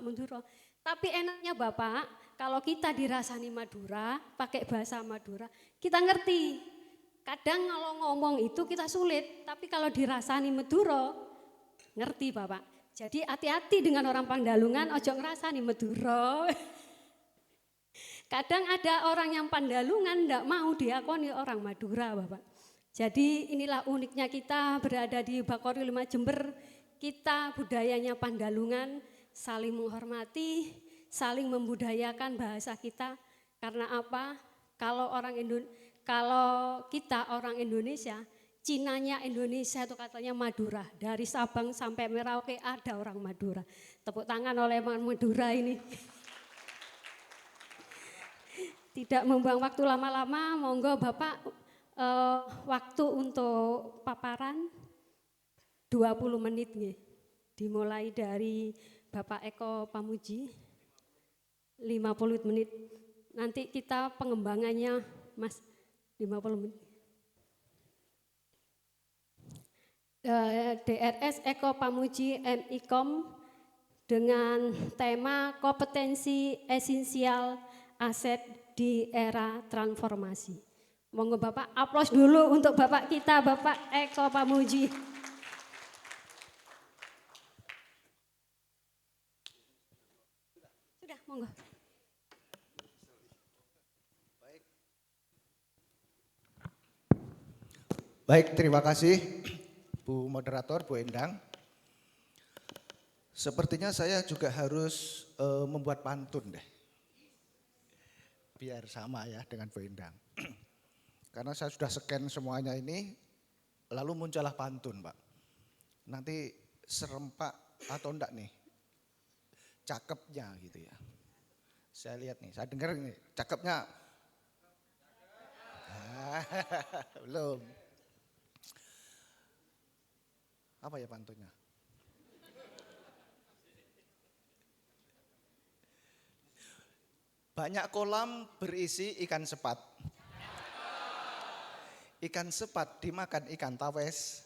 Madura. Tapi enaknya Bapak, kalau kita dirasani Madura, pakai bahasa Madura, kita ngerti. Kadang kalau ngomong itu kita sulit, tapi kalau dirasani Madura, ngerti Bapak. Jadi hati-hati dengan orang Pandalungan, ojo ngerasani Madura. Kadang ada orang yang Pandalungan enggak mau diakoni orang Madura Bapak. Jadi inilah uniknya kita berada di Bakori 5 Jember. Kita budayanya Pandalungan, saling menghormati, saling membudayakan bahasa kita. Karena apa? Kalau kita orang Indonesia, Cinanya Indonesia itu katanya Madura. Dari Sabang sampai Merauke ada orang Madura. Tepuk tangan oleh orang Madura ini. Tidak membuang waktu lama-lama, monggo Bapak waktu untuk paparan 20 menit nih. Dimulai dari Bapak Eko Pamuji 50 menit. Nanti kita pengembangannya Mas 50 menit. DRS Eko Pamuji MIKOM dengan tema kompetensi esensial aset di era transformasi. Monggo Bapak aplaus dulu untuk Bapak kita, Bapak Eko Pamuji. Sudah, monggo. Baik, terima kasih Bu Moderator, Bu Endang. Sepertinya saya juga harus membuat pantun deh. Biar sama ya dengan Bu Endang. Karena saya sudah scan semuanya ini, lalu muncullah pantun Pak. Nanti serempak atau enggak nih, cakepnya gitu ya. Saya lihat nih, saya dengar nih, cakepnya. Belum. Apa ya pantunnya? Banyak kolam berisi ikan sepat. Ikan sepat dimakan ikan tawes.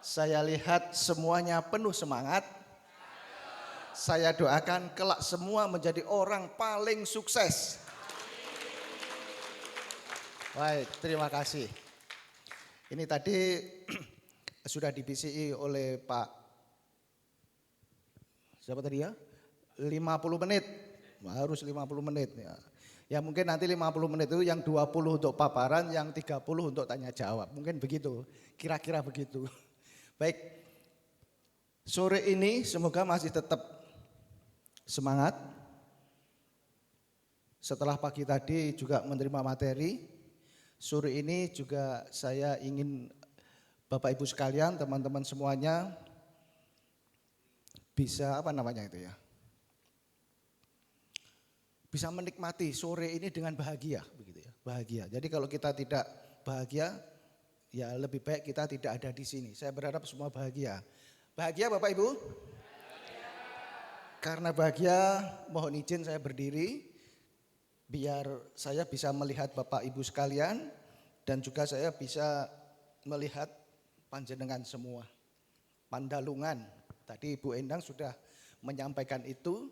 Saya lihat semuanya penuh semangat. Saya doakan kelak semua menjadi orang paling sukses. Baik, terima kasih. Ini tadi sudah di-BCI oleh Pak, siapa tadi ya? 50 menit, harus 50 menit. Ya mungkin nanti 50 menit itu yang 20 untuk paparan, yang 30 untuk tanya jawab. Mungkin begitu, kira-kira begitu. Baik, sore ini semoga masih tetap semangat. Setelah pagi tadi juga menerima materi, sore ini juga saya ingin Bapak Ibu sekalian, teman-teman semuanya bisa bisa menikmati sore ini dengan bahagia, begitu ya, bahagia. Jadi kalau kita tidak bahagia, ya lebih baik kita tidak ada di sini. Saya berharap semua bahagia. Bahagia Bapak Ibu? Bahagia. Karena bahagia, mohon izin saya berdiri, biar saya bisa melihat Bapak Ibu sekalian dan juga saya bisa melihat panjenengan semua. Pandalungan, tadi Ibu Endang sudah menyampaikan itu,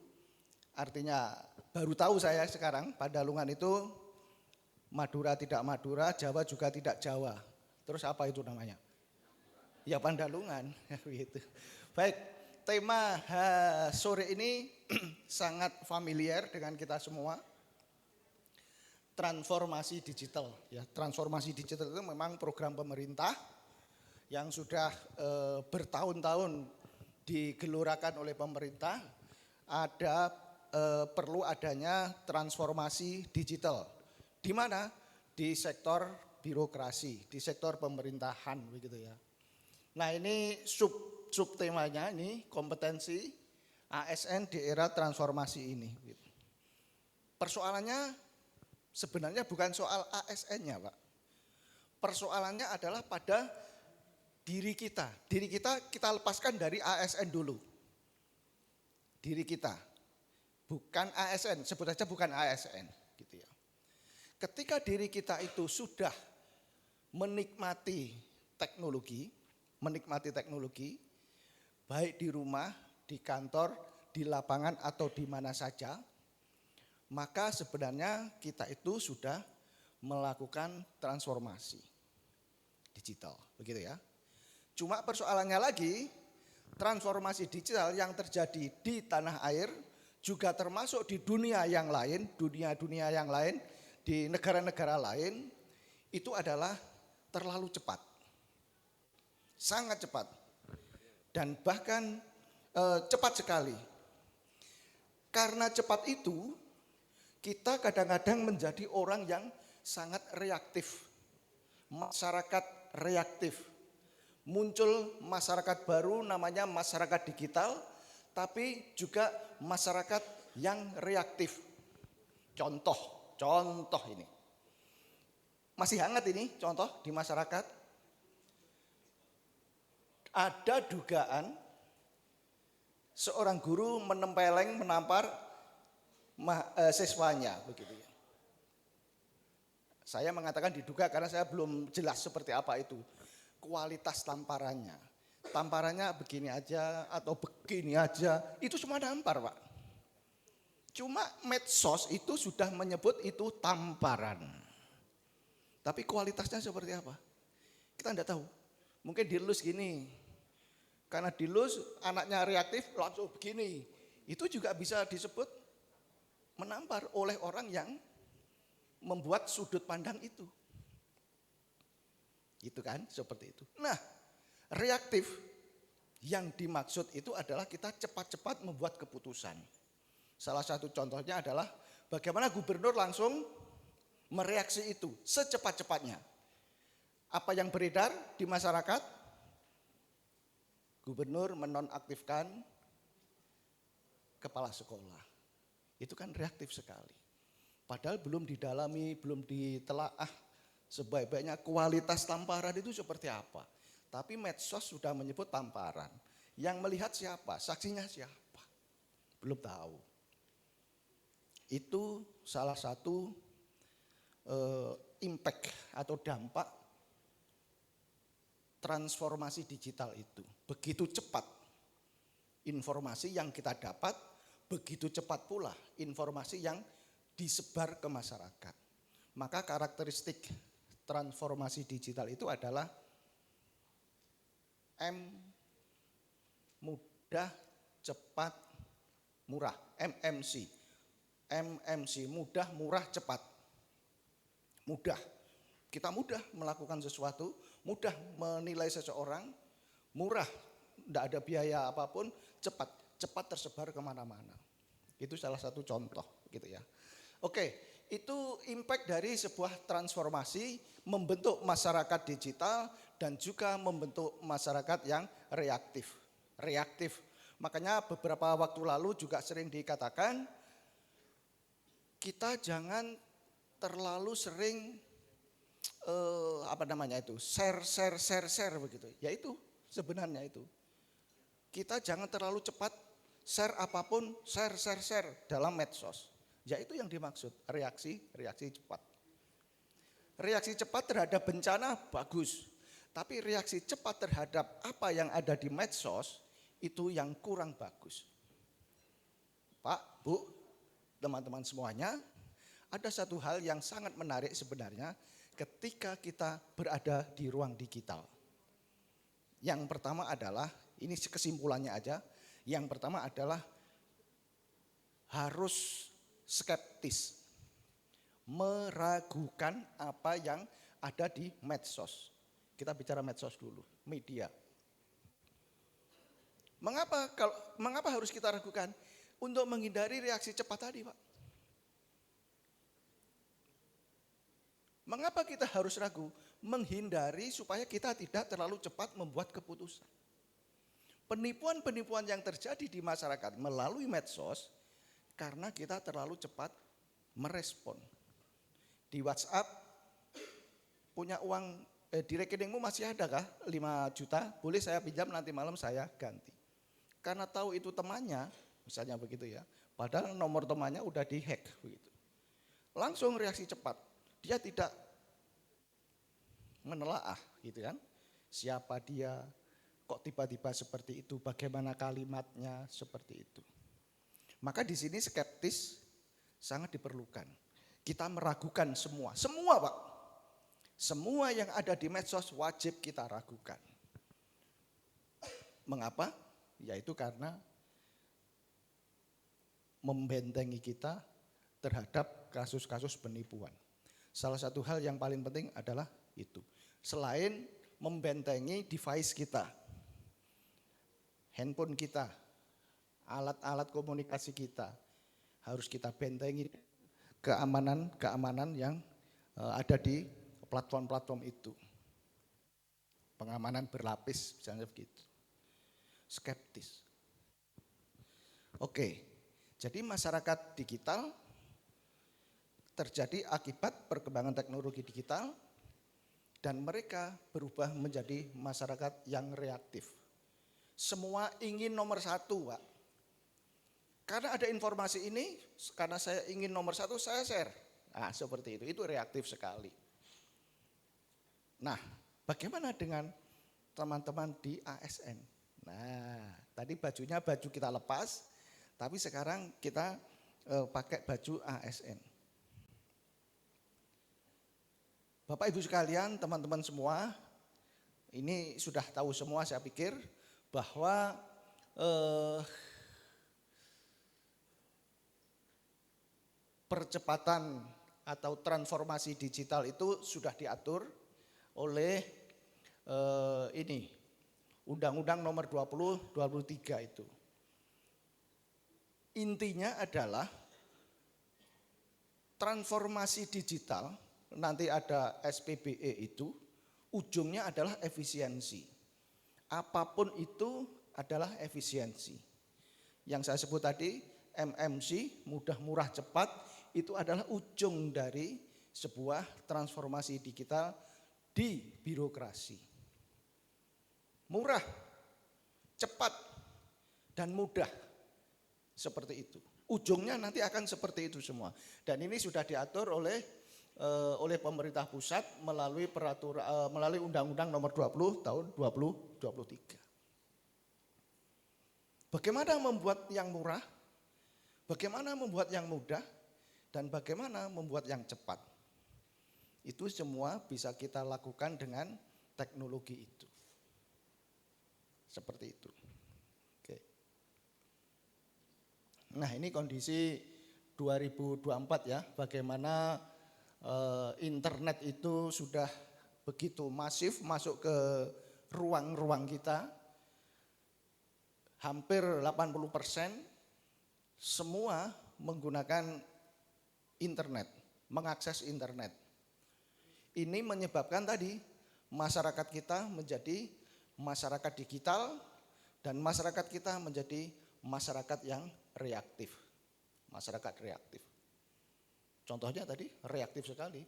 artinya baru tahu saya sekarang Pandalungan itu Madura tidak Madura, Jawa juga tidak Jawa. Terus apa itu namanya? Ya Pandalungan. Gitu. Baik, tema sore ini sangat familiar dengan kita semua. Transformasi digital. Ya, transformasi digital itu memang program pemerintah yang sudah bertahun-tahun digelurakan oleh pemerintah. Ada perlu adanya transformasi digital. Di mana? Di sektor birokrasi, di sektor pemerintahan begitu ya. Nah, ini sub temanya ini kompetensi ASN di era transformasi ini. Persoalannya sebenarnya bukan soal ASN-nya, Pak. Persoalannya adalah pada diri kita. Diri kita lepaskan dari ASN dulu. Diri kita. Bukan ASN, sebut saja bukan ASN gitu ya. Ketika diri kita itu sudah menikmati teknologi baik di rumah, di kantor di lapangan atau di mana saja, maka sebenarnya kita itu sudah melakukan transformasi digital, begitu ya. Cuma persoalannya lagi, transformasi digital yang terjadi di tanah air juga termasuk di dunia yang lain, dunia-dunia yang lain, di negara-negara lain, itu adalah terlalu cepat. Sangat cepat. Dan bahkan cepat sekali. Karena cepat itu, kita kadang-kadang menjadi orang yang sangat reaktif. Masyarakat reaktif. Muncul masyarakat baru namanya masyarakat digital, tapi juga masyarakat yang reaktif. Contoh ini. Masih hangat ini contoh di masyarakat. Ada dugaan seorang guru menampar siswanya, begitu ya. Saya mengatakan diduga karena saya belum jelas seperti apa itu kualitas tamparannya. Tamparannya begini aja atau begini aja, itu semua nampar, Pak. Cuma medsos itu sudah menyebut itu tamparan. Tapi kualitasnya seperti apa? Kita tidak tahu. Mungkin dilus gini. Karena dilus anaknya reaktif langsung begini. Itu juga bisa disebut menampar oleh orang yang membuat sudut pandang itu. Itu kan seperti itu. Nah, reaktif yang dimaksud itu adalah kita cepat-cepat membuat keputusan. Salah satu contohnya adalah bagaimana gubernur langsung mereaksi itu secepat-cepatnya. Apa yang beredar di masyarakat? Gubernur menonaktifkan kepala sekolah. Itu kan reaktif sekali. Padahal belum didalami, belum ditelaah sebaik-baiknya kualitas tamparan itu seperti apa. Tapi medsos sudah menyebut tamparan. Yang melihat siapa? Saksinya siapa? Belum tahu. Itu salah satu impact atau dampak transformasi digital itu. Begitu cepat informasi yang kita dapat, begitu cepat pula informasi yang disebar ke masyarakat. Maka karakteristik transformasi digital itu adalah M, mudah, cepat, murah. MMC. MMC, mudah, murah, cepat. Mudah. Kita mudah melakukan sesuatu, mudah menilai seseorang, murah, tidak ada biaya apapun, cepat tersebar kemana-mana. Itu salah satu contoh gitu ya. Oke, itu impact dari sebuah transformasi membentuk masyarakat digital dan juga membentuk masyarakat yang reaktif. Reaktif. Makanya beberapa waktu lalu juga sering dikatakan kita jangan terlalu sering share begitu. Ya itu sebenarnya itu. Kita jangan terlalu cepat share apapun, share dalam medsos. Ya itu yang dimaksud, reaksi cepat. Reaksi cepat terhadap bencana bagus. Tapi reaksi cepat terhadap apa yang ada di medsos itu yang kurang bagus. Pak, Bu, teman-teman semuanya, ada satu hal yang sangat menarik sebenarnya ketika kita berada di ruang digital. Yang pertama adalah, ini kesimpulannya aja, yang pertama adalah harus skeptis, meragukan apa yang ada di medsos. Kita bicara medsos dulu, media. Mengapa harus kita ragukan? Untuk menghindari reaksi cepat tadi, Pak. Mengapa kita harus ragu? Menghindari supaya kita tidak terlalu cepat membuat keputusan. Penipuan-penipuan yang terjadi di masyarakat melalui medsos karena kita terlalu cepat merespon. Di WhatsApp, punya uang di rekeningmu masih ada kah 5 juta? Boleh saya pinjam nanti malam saya ganti. Karena tahu itu temannya, misalnya begitu ya. Padahal nomor temannya udah dihack begitu. Langsung reaksi cepat. Dia tidak menelaah gitu kan. Siapa dia, kok tiba-tiba seperti itu, bagaimana kalimatnya, seperti itu. Maka di sini skeptis sangat diperlukan. Kita meragukan semua Pak. Semua yang ada di medsos wajib kita ragukan. Mengapa? Yaitu karena membentengi kita terhadap kasus-kasus penipuan. Salah satu hal yang paling penting adalah itu. Selain membentengi device kita, handphone kita, alat-alat komunikasi kita, harus kita bentengi keamanan yang ada di platform-platform itu. Pengamanan berlapis, misalnya begitu. Skeptis. Oke, jadi masyarakat digital terjadi akibat perkembangan teknologi digital dan mereka berubah menjadi masyarakat yang reaktif. Semua ingin nomor satu, Pak. Karena ada informasi ini, karena saya ingin nomor satu, saya share. Nah, seperti itu reaktif sekali. Nah, bagaimana dengan teman-teman di ASN? Nah, tadi bajunya baju kita lepas, tapi sekarang kita pakai baju ASN. Bapak Ibu sekalian, teman-teman semua, ini sudah tahu semua saya pikir bahwa percepatan atau transformasi digital itu sudah diatur oleh Undang-Undang nomor 20/23 itu. Intinya adalah transformasi digital, nanti ada SPBE itu, ujungnya adalah efisiensi. Apapun itu adalah efisiensi. Yang saya sebut tadi, MMC, mudah, murah, cepat, itu adalah ujung dari sebuah transformasi digital di birokrasi. Murah, cepat, dan mudah. Seperti itu. Ujungnya nanti akan seperti itu semua. Dan ini sudah diatur oleh pemerintah pusat melalui peraturan melalui Undang-Undang nomor 20 tahun 2023. Bagaimana membuat yang murah? Bagaimana membuat yang mudah? Dan bagaimana membuat yang cepat? Itu semua bisa kita lakukan dengan teknologi itu. Seperti itu. Oke. Nah, ini kondisi 2024 ya, bagaimana internet itu sudah begitu masif masuk ke ruang-ruang kita. Hampir 80% semua menggunakan internet, mengakses internet. Ini menyebabkan tadi masyarakat kita menjadi masyarakat digital dan masyarakat kita menjadi masyarakat yang reaktif. Masyarakat reaktif. Contohnya tadi reaktif sekali.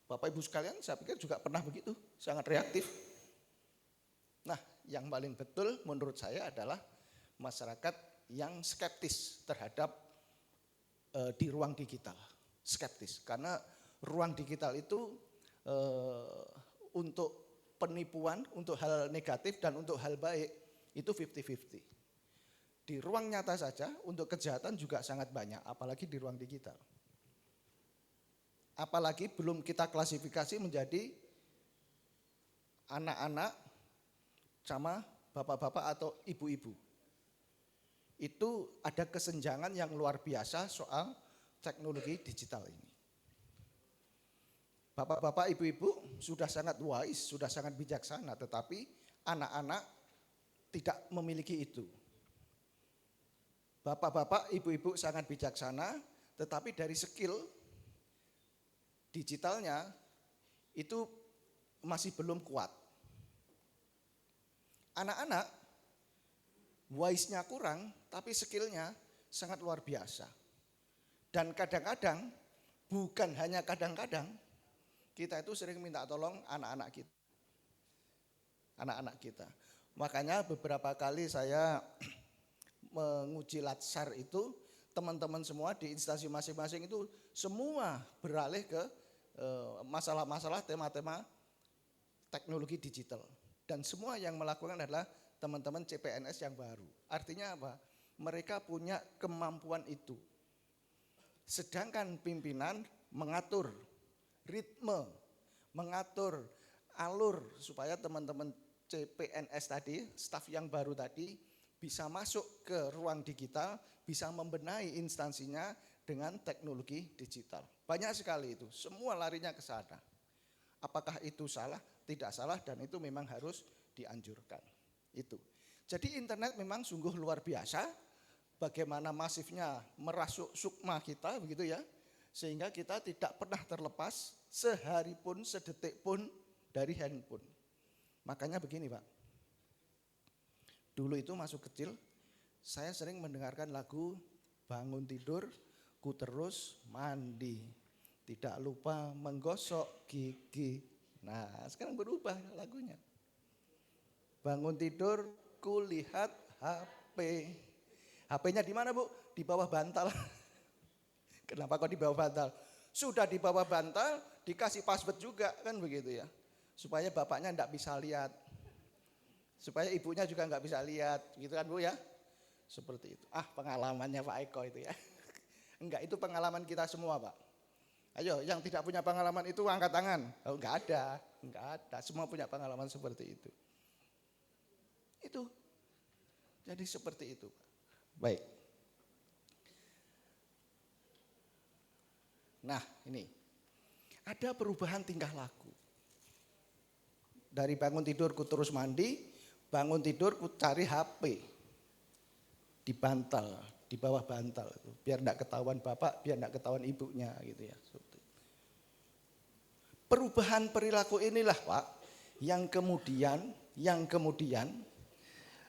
Bapak Ibu sekalian saya pikir juga pernah begitu, sangat reaktif. Nah, yang paling betul menurut saya adalah masyarakat yang skeptis terhadap di ruang digital. Skeptis, karena ruang digital itu untuk penipuan, untuk hal negatif dan untuk hal baik itu 50-50. Di ruang nyata saja untuk kejahatan juga sangat banyak, apalagi di ruang digital. Apalagi belum kita klasifikasi menjadi anak-anak sama bapak-bapak atau ibu-ibu. Itu ada kesenjangan yang luar biasa soal teknologi digital ini. Bapak-bapak, ibu-ibu sudah sangat wise, sudah sangat bijaksana, tetapi anak-anak tidak memiliki itu. Bapak-bapak, ibu-ibu sangat bijaksana, tetapi dari skill digitalnya itu masih belum kuat. Anak-anak wise-nya kurang, tapi skillnya sangat luar biasa. Dan kadang-kadang, bukan hanya kadang-kadang, kita itu sering minta tolong anak-anak kita. Anak-anak kita. Makanya beberapa kali saya menguji latsar itu, teman-teman semua di instansi masing-masing itu semua beralih ke masalah-masalah tema-tema teknologi digital. Dan semua yang melakukan adalah teman-teman CPNS yang baru. Artinya apa? mereka punya kemampuan itu. Sedangkan pimpinan mengatur ritme, mengatur alur supaya teman-teman CPNS tadi, staf yang baru tadi bisa masuk ke ruang digital, bisa membenahi instansinya dengan teknologi digital. Banyak sekali itu, semua larinya ke sana. Apakah itu salah? Tidak salah, dan itu memang harus dianjurkan. Itu. Jadi internet memang sungguh luar biasa, bagaimana masifnya merasuk sukma kita begitu ya, sehingga kita tidak pernah terlepas sehari pun, sedetik pun dari handphone. Makanya begini Pak, dulu itu masuk kecil, saya sering mendengarkan lagu bangun tidur, ku terus mandi, tidak lupa menggosok gigi. Nah sekarang berubah lagunya. Bangun tidur, ku lihat HP. HP-nya di mana Bu? Di bawah bantal. Kenapa kok di bawah bantal? Sudah di bawah bantal, dikasih password juga kan begitu ya. Supaya bapaknya enggak bisa lihat. Supaya ibunya juga enggak bisa lihat, gitu kan Bu ya. Seperti itu. Pengalamannya Pak Eko itu ya. Enggak, itu pengalaman kita semua Pak. Ayo, yang tidak punya pengalaman itu angkat tangan. Oh, enggak ada. Semua punya pengalaman seperti itu. Itu. Jadi seperti itu. Baik. Nah, ini. Ada perubahan tingkah laku. Dari bangun tidur ku terus mandi, bangun tidur ku cari HP. Di bantal, di bawah bantal itu. Biar enggak ketahuan bapak, biar enggak ketahuan ibunya gitu ya. Perubahan perilaku inilah Pak, yang kemudian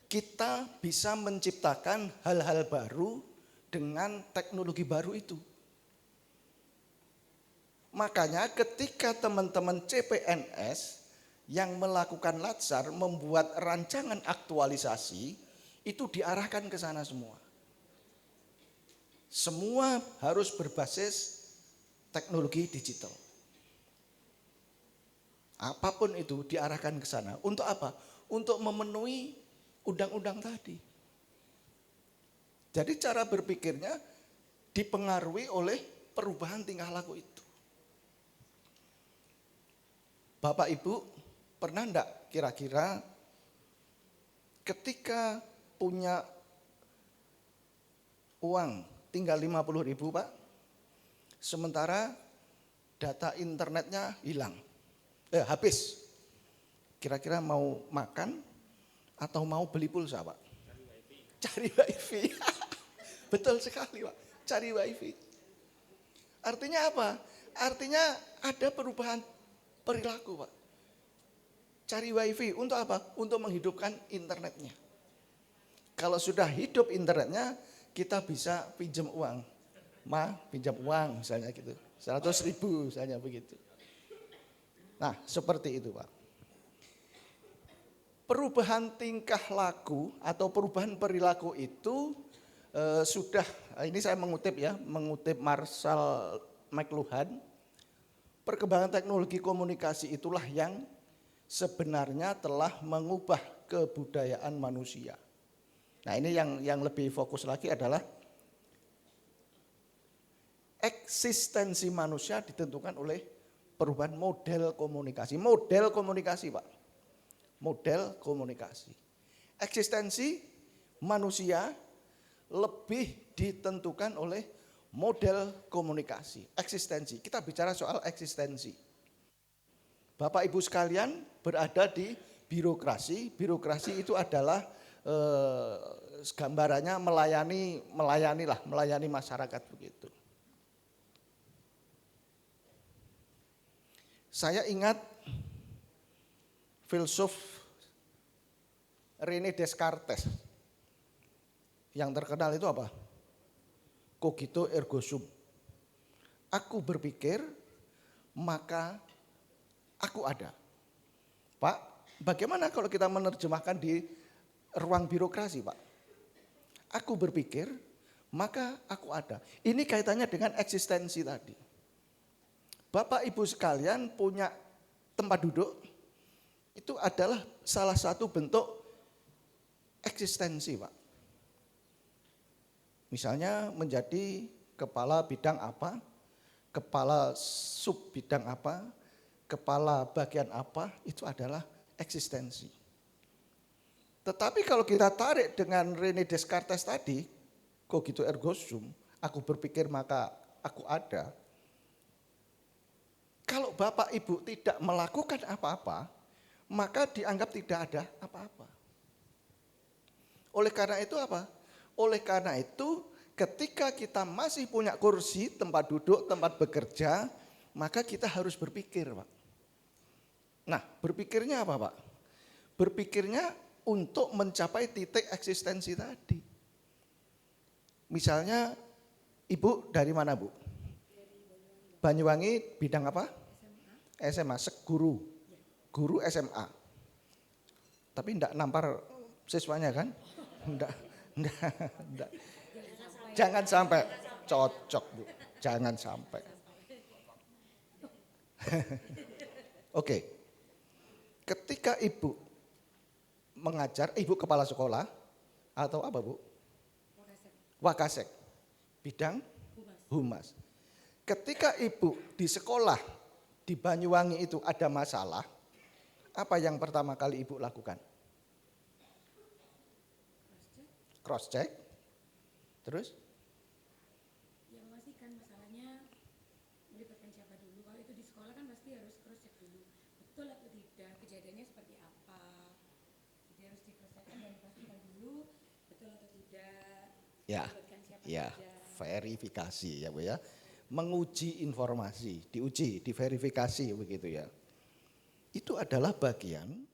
kita bisa menciptakan hal-hal baru dengan teknologi baru itu. Makanya ketika teman-teman CPNS yang melakukan Latsar membuat rancangan aktualisasi, itu diarahkan ke sana semua. Semua harus berbasis teknologi digital. Apapun itu diarahkan ke sana. Untuk apa? Untuk memenuhi undang-undang tadi. Jadi cara berpikirnya dipengaruhi oleh perubahan tingkah laku itu. Bapak Ibu pernah enggak kira-kira ketika punya uang tinggal 50.000 Pak, sementara data internetnya hilang, habis. Kira-kira mau makan atau mau beli pulsa Pak? Cari wifi. Betul sekali Pak, cari wifi. Artinya apa? Artinya ada perubahan perilaku Pak. Cari wifi untuk apa? Untuk menghidupkan internetnya. Kalau sudah hidup internetnya, kita bisa pinjam uang. Pinjam uang misalnya gitu. 100.000 misalnya begitu. Nah seperti itu Pak. Perubahan tingkah laku atau perubahan perilaku itu sudah, ini saya mengutip Marshall McLuhan. Perkembangan teknologi komunikasi itulah yang sebenarnya telah mengubah kebudayaan manusia. Nah ini yang lebih fokus lagi adalah eksistensi manusia ditentukan oleh perubahan model komunikasi. Model komunikasi Pak. Model komunikasi. Eksistensi manusia lebih ditentukan oleh model komunikasi. Eksistensi. Kita bicara soal eksistensi. Bapak Ibu sekalian berada di birokrasi. Birokrasi itu adalah gambarannya melayani masyarakat begitu. Saya ingat filsuf René Descartes. Yang terkenal itu apa? Cogito ergo sum. Aku berpikir, maka aku ada. Pak, bagaimana kalau kita menerjemahkan di ruang birokrasi Pak? Aku berpikir, maka aku ada. Ini kaitannya dengan eksistensi tadi. Bapak Ibu sekalian punya tempat duduk, itu adalah salah satu bentuk eksistensi Pak. Misalnya menjadi kepala bidang apa, kepala sub bidang apa, kepala bagian apa, itu adalah eksistensi. Tetapi kalau kita tarik dengan René Descartes tadi, cogito ergo sum, aku berpikir maka aku ada. Kalau Bapak Ibu tidak melakukan apa-apa, maka dianggap tidak ada apa-apa. Oleh karena itu apa? Oleh karena itu ketika kita masih punya kursi, tempat duduk, tempat bekerja, maka kita harus berpikir, Pak. Nah, berpikirnya apa, Pak? Berpikirnya untuk mencapai titik eksistensi tadi. Misalnya, Ibu dari mana, Bu? Banyuwangi bidang apa? SMA, guru. Guru SMA. Tapi enggak nampar siswanya kan? Enggak. Jangan sampai cocok, Bu. Jangan sampai. Oke. Ketika Ibu mengajar, Ibu kepala sekolah atau apa, Bu? Wakasek. Bidang humas. Ketika Ibu di sekolah di Banyuwangi itu ada masalah, apa yang pertama kali Ibu lakukan? Cross check. Terus? Ya memastikan masalahnya melibatkan siapa dulu. Kalau itu di sekolah kan pasti harus cross check dulu. Betul atau tidak, kejadiannya seperti apa. Jadi harus di cross check dan dipastikan dulu betul atau tidak. Ya. Melibatkan siapa Ya, saja. verifikasi ya, Bu ya. Menguji informasi, diuji, diverifikasi begitu ya. Itu adalah bagian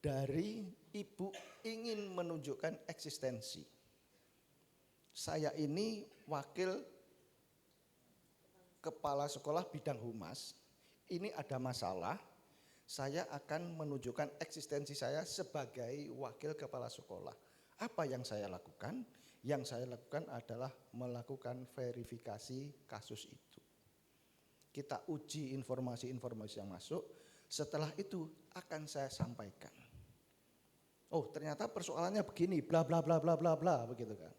dari Ibu ingin menunjukkan eksistensi. Saya ini wakil kepala sekolah bidang humas, ini ada masalah, saya akan menunjukkan eksistensi saya sebagai wakil kepala sekolah. Apa yang saya lakukan? Yang saya lakukan adalah melakukan verifikasi kasus itu. Kita uji informasi-informasi yang masuk, setelah itu akan saya sampaikan. Oh, ternyata persoalannya begini, bla bla bla bla bla bla begitu kan.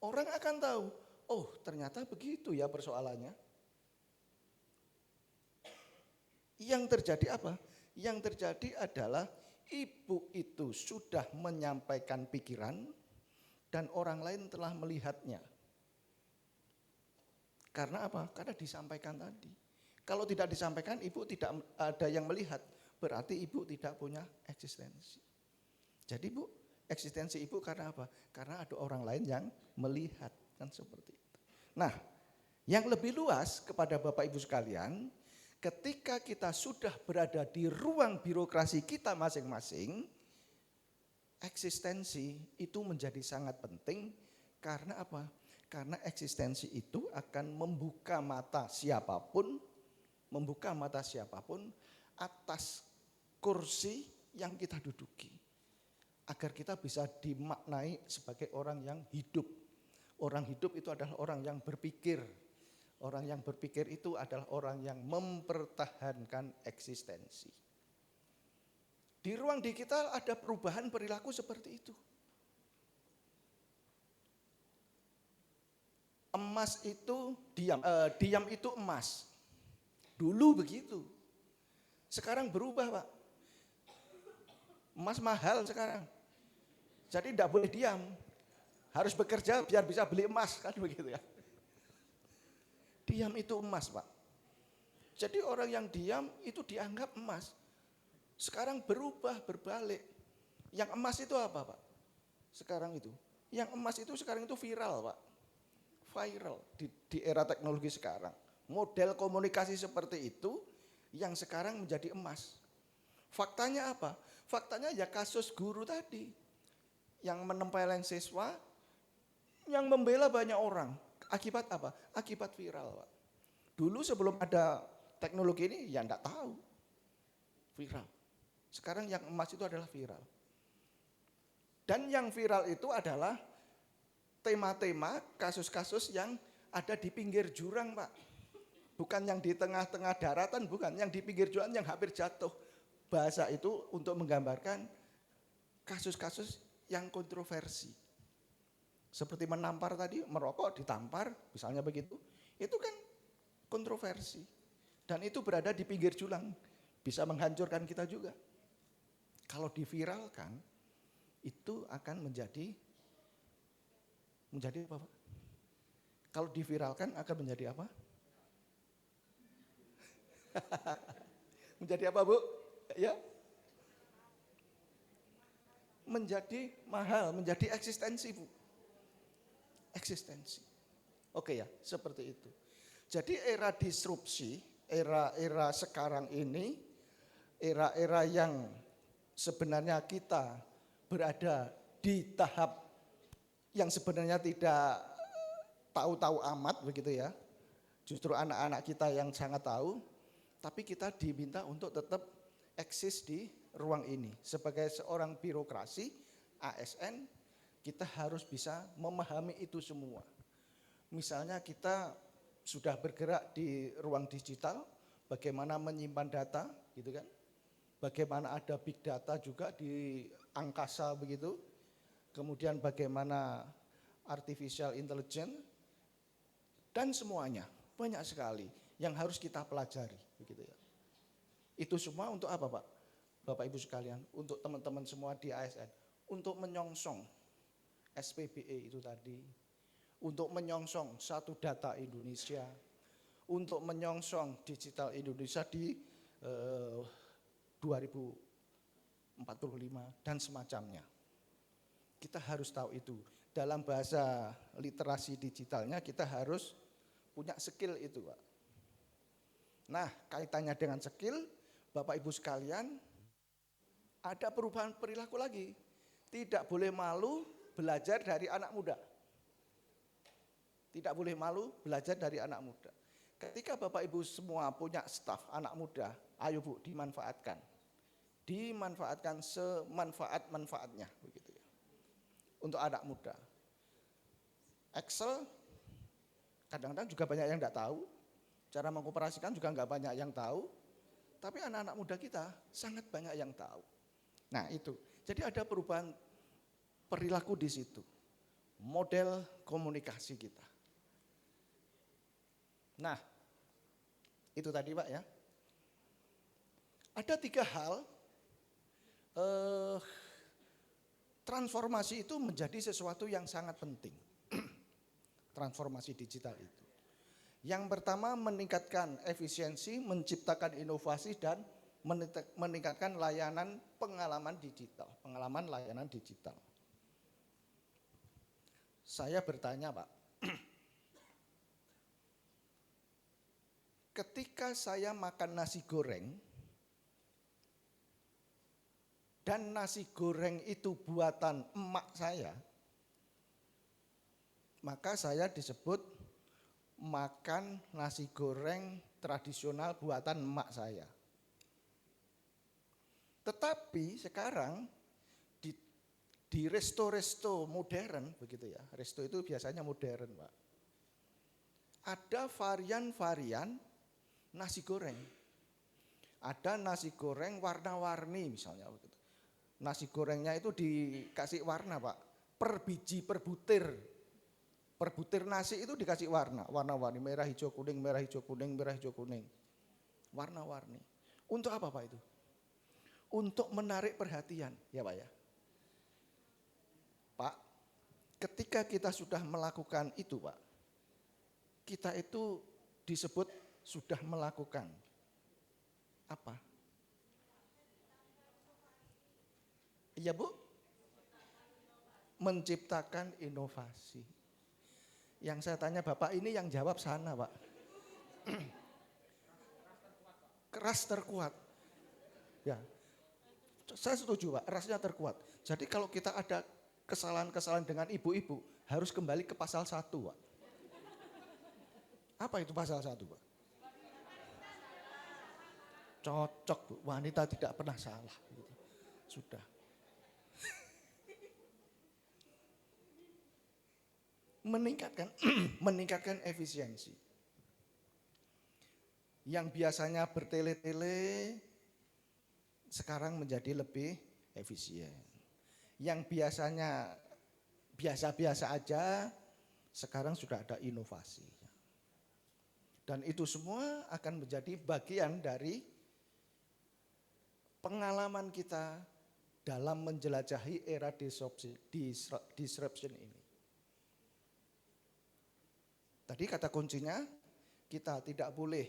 Orang akan tahu, oh ternyata begitu ya persoalannya. Yang terjadi apa? Yang terjadi adalah Ibu itu sudah menyampaikan pikiran dan orang lain telah melihatnya. Karena apa? Karena disampaikan tadi. Kalau tidak disampaikan, Ibu tidak ada yang melihat, berarti Ibu tidak punya eksistensi. Jadi Bu, eksistensi Ibu karena apa? Karena ada orang lain yang melihat, kan seperti itu. Nah, yang lebih luas kepada Bapak Ibu sekalian, ketika kita sudah berada di ruang birokrasi kita masing-masing, eksistensi itu menjadi sangat penting karena apa? Karena eksistensi itu akan membuka mata siapapun atas kursi yang kita duduki. Agar kita bisa dimaknai sebagai orang yang hidup. Orang hidup itu adalah orang yang berpikir. Orang yang berpikir itu adalah orang yang mempertahankan eksistensi. Di ruang digital ada perubahan perilaku seperti itu. Emas itu diam itu emas. Dulu begitu. Sekarang berubah, Pak. Emas mahal sekarang. Jadi tidak boleh diam. Harus bekerja biar bisa beli emas, kan begitu ya. Diam itu emas, Pak. Jadi orang yang diam itu dianggap emas. Sekarang berubah, berbalik. Yang emas itu apa, Pak? Sekarang itu. Yang emas itu sekarang itu viral, Pak. Viral di era teknologi sekarang. Model komunikasi seperti itu yang sekarang menjadi emas. Faktanya apa? Faktanya ya kasus guru tadi. Yang menempeleng siswa, yang membela banyak orang. Akibat apa? Akibat viral, Pak. Dulu sebelum ada teknologi ini ya enggak tahu. Viral. Sekarang yang emas itu adalah viral. Dan yang viral itu adalah tema-tema kasus-kasus yang ada di pinggir jurang, Pak. Bukan yang di tengah-tengah daratan, bukan. Yang di pinggir jurang yang hampir jatuh. Bahasa itu untuk menggambarkan kasus-kasus yang kontroversi. Seperti menampar tadi, merokok ditampar, misalnya begitu. Itu kan kontroversi. Dan itu berada di pinggir jurang, bisa menghancurkan kita juga. Kalau diviralkan, itu akan menjadi apa, Pak? Kalau diviralkan akan menjadi apa? Menjadi apa, Bu? Ya. Menjadi mahal, menjadi eksistensi, Bu. Eksistensi. Oke ya, seperti itu. Jadi era disrupsi, era-era sekarang ini, era-era yang sebenarnya kita berada di tahap yang sebenarnya tidak tahu-tahu amat begitu ya. Justru anak-anak kita yang sangat tahu, tapi kita diminta untuk tetap eksis di ruang ini. Sebagai seorang birokrasi, ASN, kita harus bisa memahami itu semua. Misalnya kita sudah bergerak di ruang digital, bagaimana menyimpan data gitu kan. Bagaimana ada big data juga di angkasa begitu. Kemudian bagaimana artificial intelligence dan semuanya banyak sekali yang harus kita pelajari begitu ya. Itu semua untuk apa, Pak? Bapak Ibu sekalian, untuk teman-teman semua di ASN, untuk menyongsong SPBE itu tadi, untuk menyongsong satu data Indonesia, untuk menyongsong digital Indonesia di 2045 dan semacamnya. Kita harus tahu itu. Dalam bahasa literasi digitalnya kita harus punya skill itu, Pak. Nah, kaitannya dengan skill, Bapak Ibu sekalian, ada perubahan perilaku lagi. Tidak boleh malu belajar dari anak muda. Tidak boleh malu belajar dari anak muda. Ketika Bapak Ibu semua punya staf anak muda, ayo Bu, dimanfaatkan. Dimanfaatkan semanfaat-manfaatnya begitu ya. Untuk anak muda. Excel kadang-kadang juga banyak yang enggak tahu. Cara mengoperasikan juga enggak banyak yang tahu. Tapi anak-anak muda kita sangat banyak yang tahu. Nah, itu. Jadi ada perubahan perilaku di situ. Model komunikasi kita. Nah, itu tadi, Pak ya. Ada 3 hal transformasi itu menjadi sesuatu yang sangat penting. Transformasi digital itu. Yang pertama meningkatkan efisiensi, menciptakan inovasi dan meningkatkan layanan pengalaman digital, pengalaman layanan digital. Saya bertanya, Pak. Ketika saya makan nasi goreng dan nasi goreng itu buatan emak saya, maka saya disebut makan nasi goreng tradisional buatan emak saya. Tetapi sekarang di resto-resto modern begitu ya. Resto itu biasanya modern, Pak. Ada varian-varian nasi goreng. Ada nasi goreng warna-warni misalnya begitu. Nasi gorengnya itu dikasih warna, Pak. Per biji, per butir. Per butir nasi itu dikasih warna. Warna-warni, merah, hijau, kuning, merah, hijau, kuning, merah, hijau, kuning. Warna-warni. Untuk apa, Pak itu? Untuk menarik perhatian, ya Pak ya. Pak, ketika kita sudah melakukan itu, Pak, kita itu disebut sudah melakukan apa? Iya Bu? Menciptakan inovasi. Yang saya tanya Bapak ini yang jawab sana, Pak. Keras terkuat. Ya. Saya setuju, Pak, rasnya terkuat. Jadi kalau kita ada kesalahan-kesalahan dengan ibu-ibu, harus kembali ke pasal 1, Pak. Apa itu pasal 1, Pak? Cocok, Bu. Wanita tidak pernah salah. Sudah. Meningkatkan efisiensi. Yang biasanya bertele-tele sekarang menjadi lebih efisien. Yang biasanya biasa-biasa aja, sekarang sudah ada inovasi. Dan itu semua akan menjadi bagian dari pengalaman kita dalam menjelajahi era disruption ini. Tadi kata kuncinya, kita tidak boleh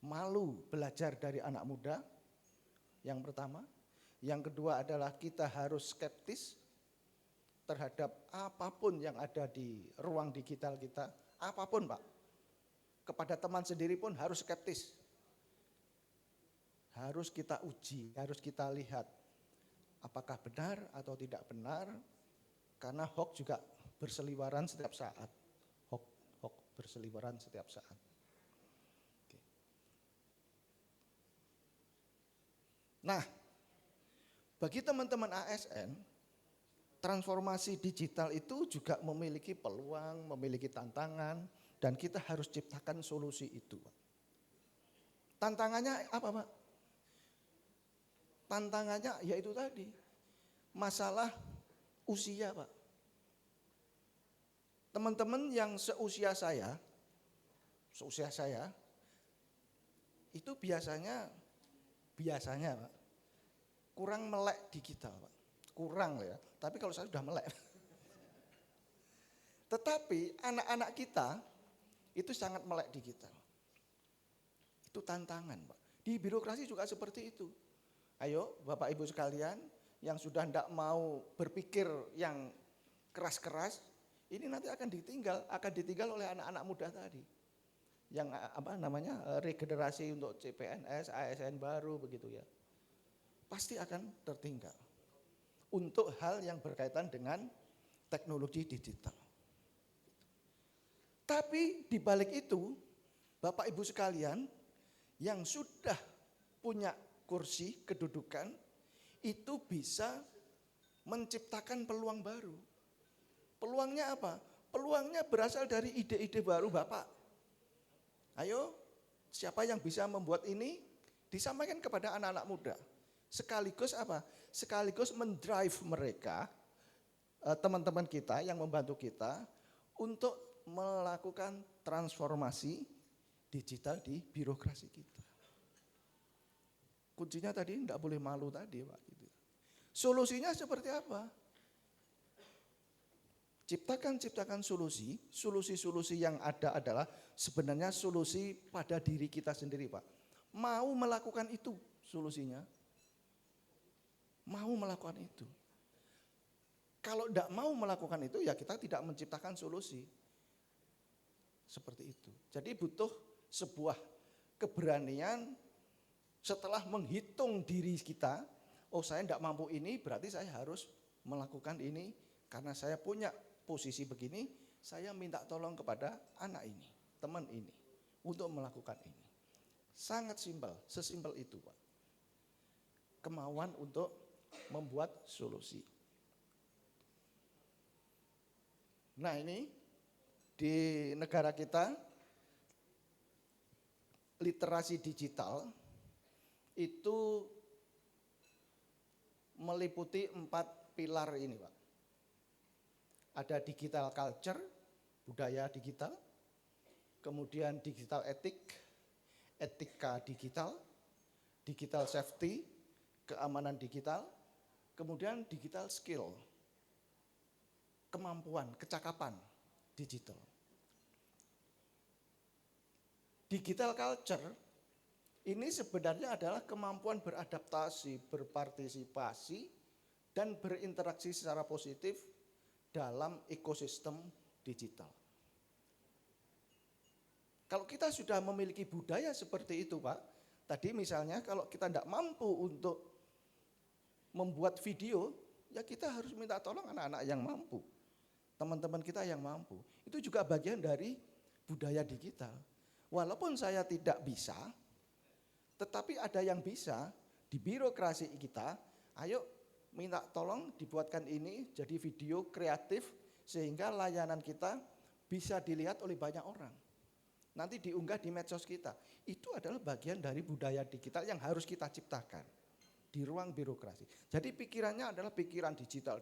malu belajar dari anak muda, yang pertama. Yang kedua adalah kita harus skeptis terhadap apapun yang ada di ruang digital kita, apapun Pak. Kepada teman sendiri pun harus skeptis. Harus kita uji, harus kita lihat apakah benar atau tidak benar, karena hoax juga berseliweran setiap saat. Hoax berseliweran setiap saat. Oke. Nah, bagi teman-teman ASN, transformasi digital itu juga memiliki peluang, memiliki tantangan, dan kita harus ciptakan solusi itu, Pak. Tantangannya apa, Pak? Tantangannya yaitu tadi, masalah usia, Pak. Teman-teman yang seusia saya, itu biasanya Pak, kurang melek digital, Pak. Kurang ya, tapi kalau saya sudah melek. Tetapi anak-anak kita itu sangat melek digital. Itu tantangan, Pak. Di birokrasi juga seperti itu. Ayo Bapak Ibu sekalian yang sudah tidak mau berpikir yang keras-keras, ini nanti akan ditinggal oleh anak-anak muda tadi. Yang regenerasi untuk CPNS, ASN baru begitu ya. Pasti akan tertinggal. Untuk hal yang berkaitan dengan teknologi digital. Tapi di balik itu, Bapak Ibu sekalian yang sudah punya kursi kedudukan, itu bisa menciptakan peluang baru. Peluangnya apa? Peluangnya berasal dari ide-ide baru Bapak. Ayo, siapa yang bisa membuat ini? Disampaikan kepada anak-anak muda. Sekaligus apa? Sekaligus mendrive mereka, teman-teman kita yang membantu kita untuk melakukan transformasi digital di birokrasi kita. Kuncinya tadi tidak boleh malu tadi, Pak. Solusinya seperti apa? Ciptakan solusi yang ada adalah sebenarnya solusi pada diri kita sendiri, Pak. Mau melakukan itu solusinya. Mau melakukan itu. Kalau tidak mau melakukan itu ya kita tidak menciptakan solusi. Seperti itu. Jadi butuh sebuah keberanian setelah menghitung diri kita, oh saya tidak mampu ini berarti saya harus melakukan ini karena saya punya posisi begini, saya minta tolong kepada anak ini, teman ini untuk melakukan ini. Sangat simpel, sesimpel itu Pak. Kemauan untuk membuat solusi. Nah ini di negara kita literasi digital itu meliputi 4 pilar ini Pak. Ada digital culture, budaya digital, kemudian digital etika digital, digital safety, keamanan digital, kemudian digital skill, kemampuan, kecakapan digital. Digital culture ini sebenarnya adalah kemampuan beradaptasi, berpartisipasi, dan berinteraksi secara positif dalam ekosistem digital. Kalau kita sudah memiliki budaya seperti itu Pak, tadi misalnya kalau kita tidak mampu untuk membuat video, ya kita harus minta tolong anak-anak yang mampu. Teman-teman kita yang mampu. Itu juga bagian dari budaya digital. Walaupun saya tidak bisa, tetapi ada yang bisa di birokrasi kita, ayo minta tolong dibuatkan ini jadi video kreatif sehingga layanan kita bisa dilihat oleh banyak orang. Nanti diunggah di medsos kita. Itu adalah bagian dari budaya digital yang harus kita ciptakan. di ruang birokrasi. Jadi pikirannya adalah pikiran digital.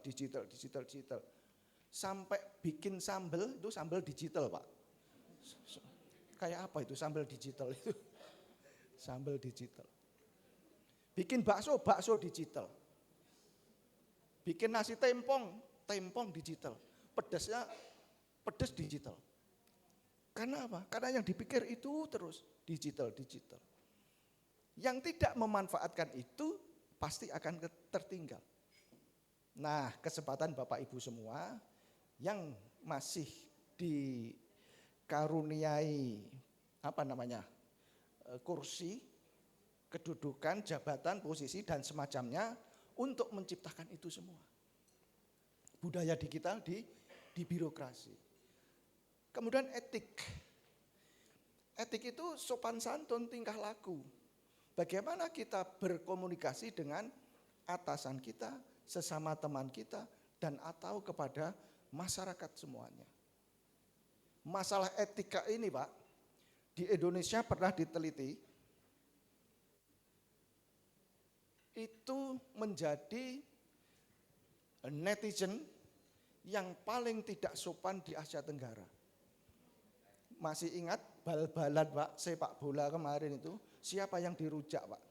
Sampai bikin sambal, itu sambal digital Pak. Kayak apa itu sambal digital itu? Sambal digital. Bikin bakso, bakso digital. Bikin nasi tempong, tempong digital. Pedasnya, pedas digital. Karena apa? Karena yang dipikir itu terus digital. Yang tidak memanfaatkan itu pasti akan tertinggal. Nah, kesempatan Bapak Ibu semua yang masih dikaruniai kursi, kedudukan, jabatan, posisi dan semacamnya untuk menciptakan itu semua. Budaya digital di birokrasi. Kemudian etik. Etik itu sopan santun, tingkah laku. Bagaimana kita berkomunikasi dengan atasan kita, sesama teman kita, dan atau kepada masyarakat semuanya. Masalah etika ini Pak, di Indonesia pernah diteliti, itu menjadi netizen yang paling tidak sopan di Asia Tenggara. Masih ingat bal-balan Pak, sepak bola kemarin itu, siapa yang dirujak Pak?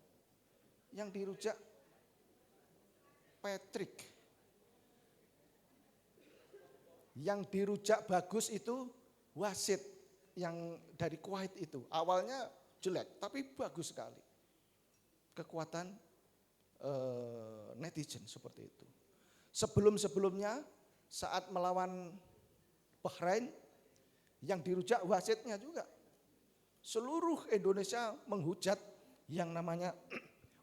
Yang dirujak Patrick. Yang dirujak bagus itu wasit yang dari Kuwait itu. Awalnya jelek, tapi bagus sekali. Kekuatan netizen seperti itu. Sebelum-sebelumnya saat melawan Bahrain, yang dirujak wasitnya juga. Seluruh Indonesia menghujat yang namanya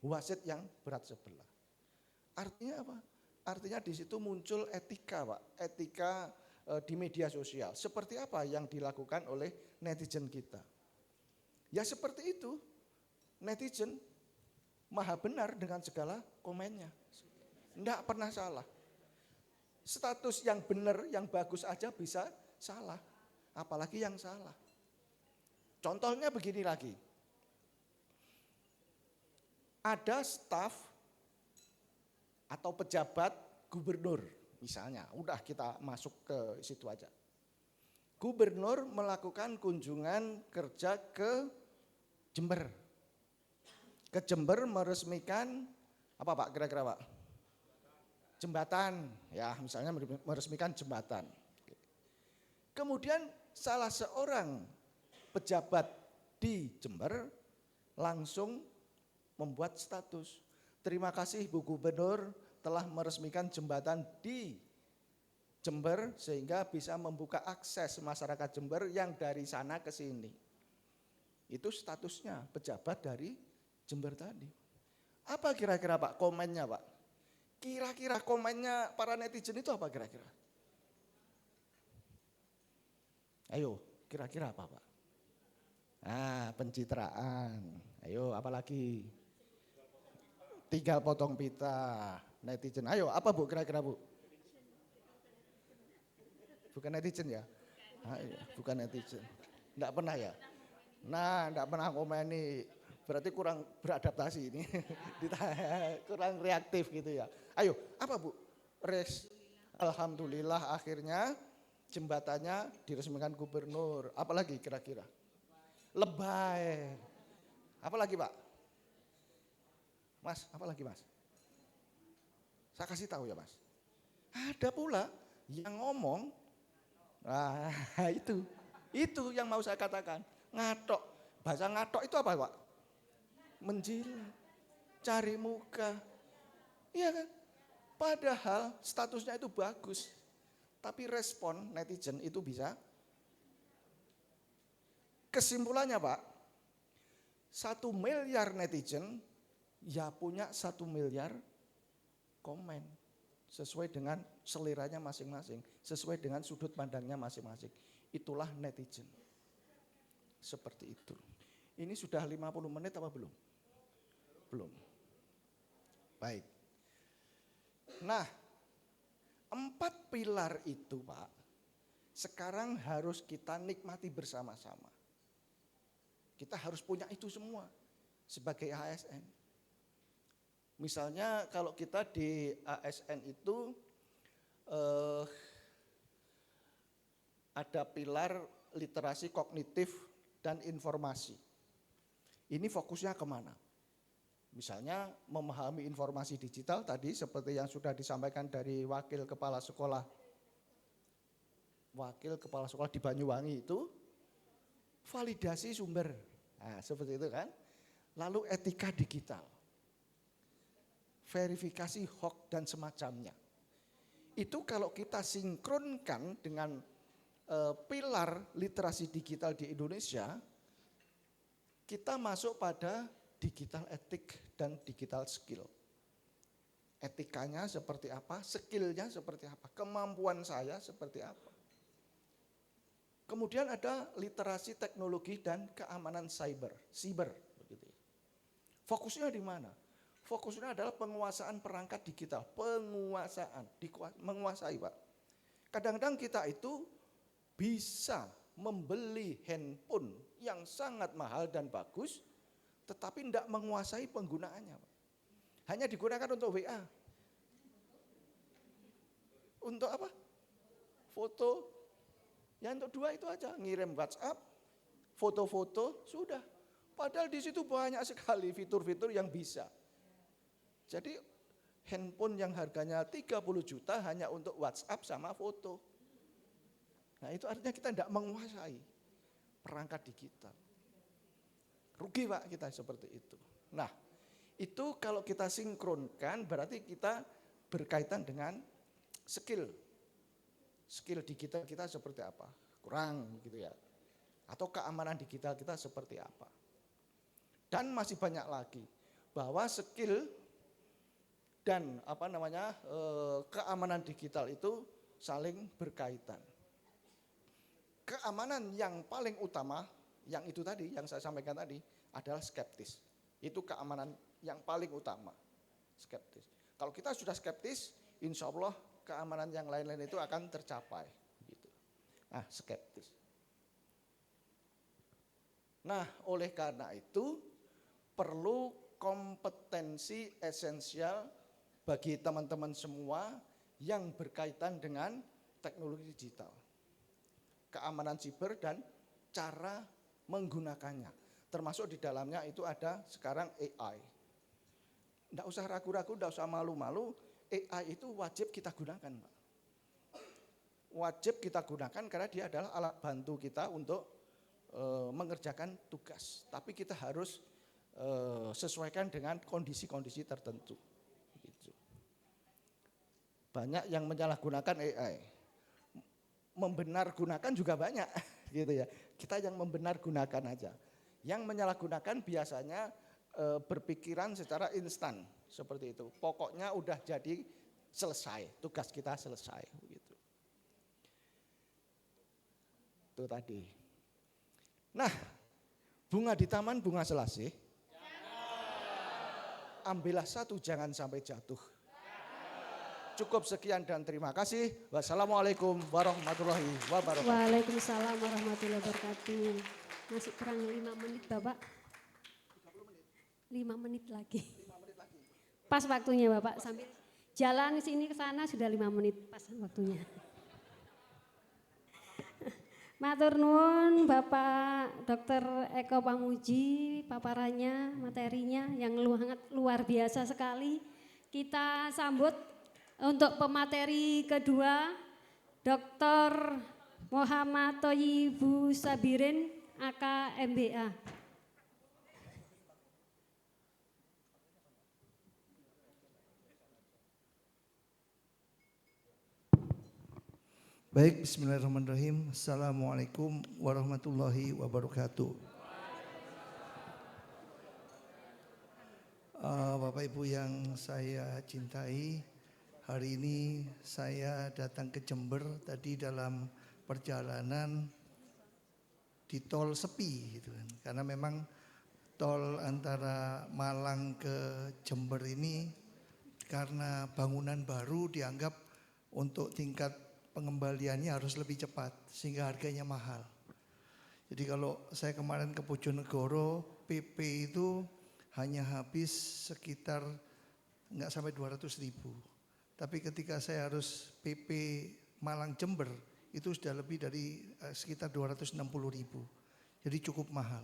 wasit yang berat sebelah. Artinya apa? Artinya di situ muncul etika Pak, etika di media sosial. Seperti apa yang dilakukan oleh netizen kita? Ya seperti itu, netizen maha benar dengan segala komennya. Tidak pernah salah. Status yang benar, yang bagus aja bisa salah. Apalagi yang salah. Contohnya begini lagi. Ada staf atau pejabat gubernur misalnya. Udah kita masuk ke situ aja. Gubernur melakukan kunjungan kerja ke Jember. Ke Jember meresmikan apa Pak kira-kira Pak? Jembatan, ya misalnya meresmikan jembatan. Kemudian salah seorang pejabat di Jember langsung membuat status. Terima kasih Bu Gubernur telah meresmikan jembatan di Jember sehingga bisa membuka akses masyarakat Jember yang dari sana ke sini. Itu statusnya pejabat dari Jember tadi. Apa kira-kira Pak komennya Pak? Kira-kira komennya para netizen itu apa kira-kira? Ayo, kira-kira apa Pak? Nah, pencitraan. Ayo, apalagi? Tinggal potong pita. Netizen. Ayo, apa Bu kira-kira Bu? Bukan netizen ya? Bukan netizen. Enggak pernah ya? Nah, enggak pernah komen ini. Berarti kurang beradaptasi ini. Kurang reaktif gitu ya. Ayo, apa Bu? Alhamdulillah akhirnya jembatannya diresmikan gubernur. Apalagi kira-kira? Lebay. Apalagi Pak? Mas, apalagi Mas? Saya kasih tahu ya Mas. Ada pula yang ngomong, nah itu yang mau saya katakan. Ngatok. Bahasa ngatok itu apa Pak? Menjilat, cari muka. Iya kan? Padahal statusnya itu bagus. Tapi respon netizen itu bisa. Kesimpulannya Pak, 1 miliar netizen ya punya 1 miliar komen. Sesuai dengan seleranya masing-masing. Sesuai dengan sudut pandangnya masing-masing. Itulah netizen. Seperti itu. Ini sudah 50 menit apa belum? Belum. Baik. Nah, 4 pilar itu Pak, sekarang harus kita nikmati bersama-sama. Kita harus punya itu semua sebagai ASN. Misalnya kalau kita di ASN itu ada pilar literasi kognitif dan informasi. Ini fokusnya kemana? Misalnya memahami informasi digital tadi seperti yang sudah disampaikan dari wakil kepala sekolah di Banyuwangi itu, validasi sumber, nah, seperti itu kan. Lalu etika digital, verifikasi hoax dan semacamnya. Itu kalau kita sinkronkan dengan pilar literasi digital di Indonesia, kita masuk pada digital etik dan digital skill. Etikanya seperti apa, skillnya seperti apa, kemampuan saya seperti apa. Kemudian ada literasi teknologi dan keamanan cyber. Begitu. Fokusnya di mana? Fokusnya adalah penguasaan perangkat digital, menguasai Pak. Kadang-kadang kita itu bisa membeli handphone yang sangat mahal dan bagus, tetapi tidak menguasai penggunaannya. Hanya digunakan untuk WA. Untuk apa? Foto. Ya untuk dua itu aja, ngirim WhatsApp, foto-foto, sudah. Padahal di situ banyak sekali fitur-fitur yang bisa. Jadi handphone yang harganya 30 juta hanya untuk WhatsApp sama foto. Nah itu artinya kita tidak menguasai perangkat digital. Rugi Pak kita seperti itu. Nah itu kalau kita sinkronkan berarti kita berkaitan dengan skill. Skill digital kita seperti apa? Kurang gitu ya. Atau keamanan digital kita seperti apa? Dan masih banyak lagi bahwa skill dan keamanan digital itu saling berkaitan. Keamanan yang paling utama, yang itu tadi, yang saya sampaikan tadi, adalah skeptis. Itu keamanan yang paling utama, skeptis. Kalau kita sudah skeptis, insya Allah keamanan yang lain-lain itu akan tercapai. Gitu. Nah, skeptis. Nah, oleh karena itu, perlu kompetensi esensial bagi teman-teman semua yang berkaitan dengan teknologi digital. Keamanan siber dan cara menggunakannya. Termasuk di dalamnya itu ada sekarang AI. Tidak usah ragu-ragu, tidak usah malu-malu, AI itu wajib kita gunakan, Pak. Wajib kita gunakan karena dia adalah alat bantu kita untuk mengerjakan tugas. Tapi kita harus sesuaikan dengan kondisi-kondisi tertentu. Gitu. Banyak yang menyalahgunakan AI. Membenar gunakan juga banyak gitu ya. Kita yang membenar gunakan aja. Yang menyalahgunakan biasanya berpikiran secara instan seperti itu. Pokoknya udah jadi selesai, tugas kita selesai gitu. Itu tadi. Nah, bunga di taman bunga selasih. Ambillah satu jangan sampai jatuh. Cukup sekian dan terima kasih. Wassalamualaikum warahmatullahi wabarakatuh. Waalaikumsalam warahmatullahi wabarakatuh. Masih kurang 5 menit Bapak. 5 menit lagi. Pas waktunya Bapak, sambil jalan sini ke sana sudah 5 menit pas waktunya. Matur nuwun Bapak Dr. Eko Pamuji, paparannya, materinya yang sangat luar biasa sekali. Kita sambut untuk pemateri kedua, Dr. Muhammad Thoyibu Sabirin, AK MBA. Baik, bismillahirrahmanirrahim. Assalamualaikum warahmatullahi wabarakatuh. Bapak Ibu yang saya cintai, hari ini saya datang ke Jember tadi dalam perjalanan di tol sepi gitu kan. Karena memang tol antara Malang ke Jember ini karena bangunan baru dianggap untuk tingkat pengembaliannya harus lebih cepat sehingga harganya mahal. Jadi kalau saya kemarin ke Bojonegoro, PP itu hanya habis sekitar enggak sampai 200.000. Tapi ketika saya harus PP Malang Jember itu sudah lebih dari sekitar 260.000. Jadi cukup mahal.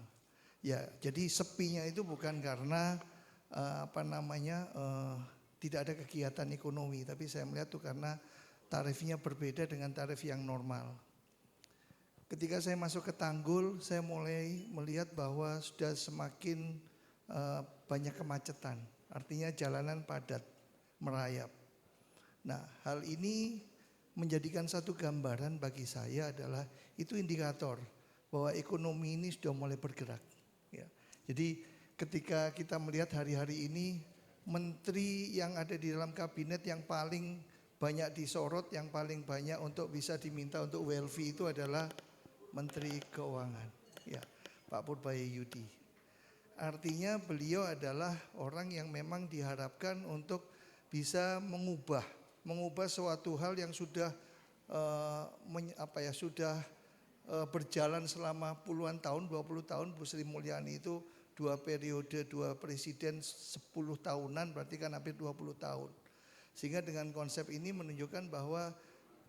Ya, jadi sepinya itu bukan karena tidak ada kegiatan ekonomi, tapi saya melihat itu karena tarifnya berbeda dengan tarif yang normal. Ketika saya masuk ke Tanggul, saya mulai melihat bahwa sudah semakin banyak kemacetan, artinya jalanan padat, merayap. Nah, hal ini menjadikan satu gambaran bagi saya adalah itu indikator bahwa ekonomi ini sudah mulai bergerak. Ya. Jadi ketika kita melihat hari-hari ini menteri yang ada di dalam kabinet yang paling banyak disorot, yang paling banyak untuk bisa diminta untuk WLV itu adalah Menteri Keuangan, ya, Pak Purbayayudi. Artinya beliau adalah orang yang memang diharapkan untuk bisa mengubah suatu hal yang sudah berjalan selama puluhan tahun, 20 tahun. Bu Sri Mulyani itu 2 periode, 2 presiden 10 tahunan, berarti kan hampir 20 tahun. Sehingga dengan konsep ini menunjukkan bahwa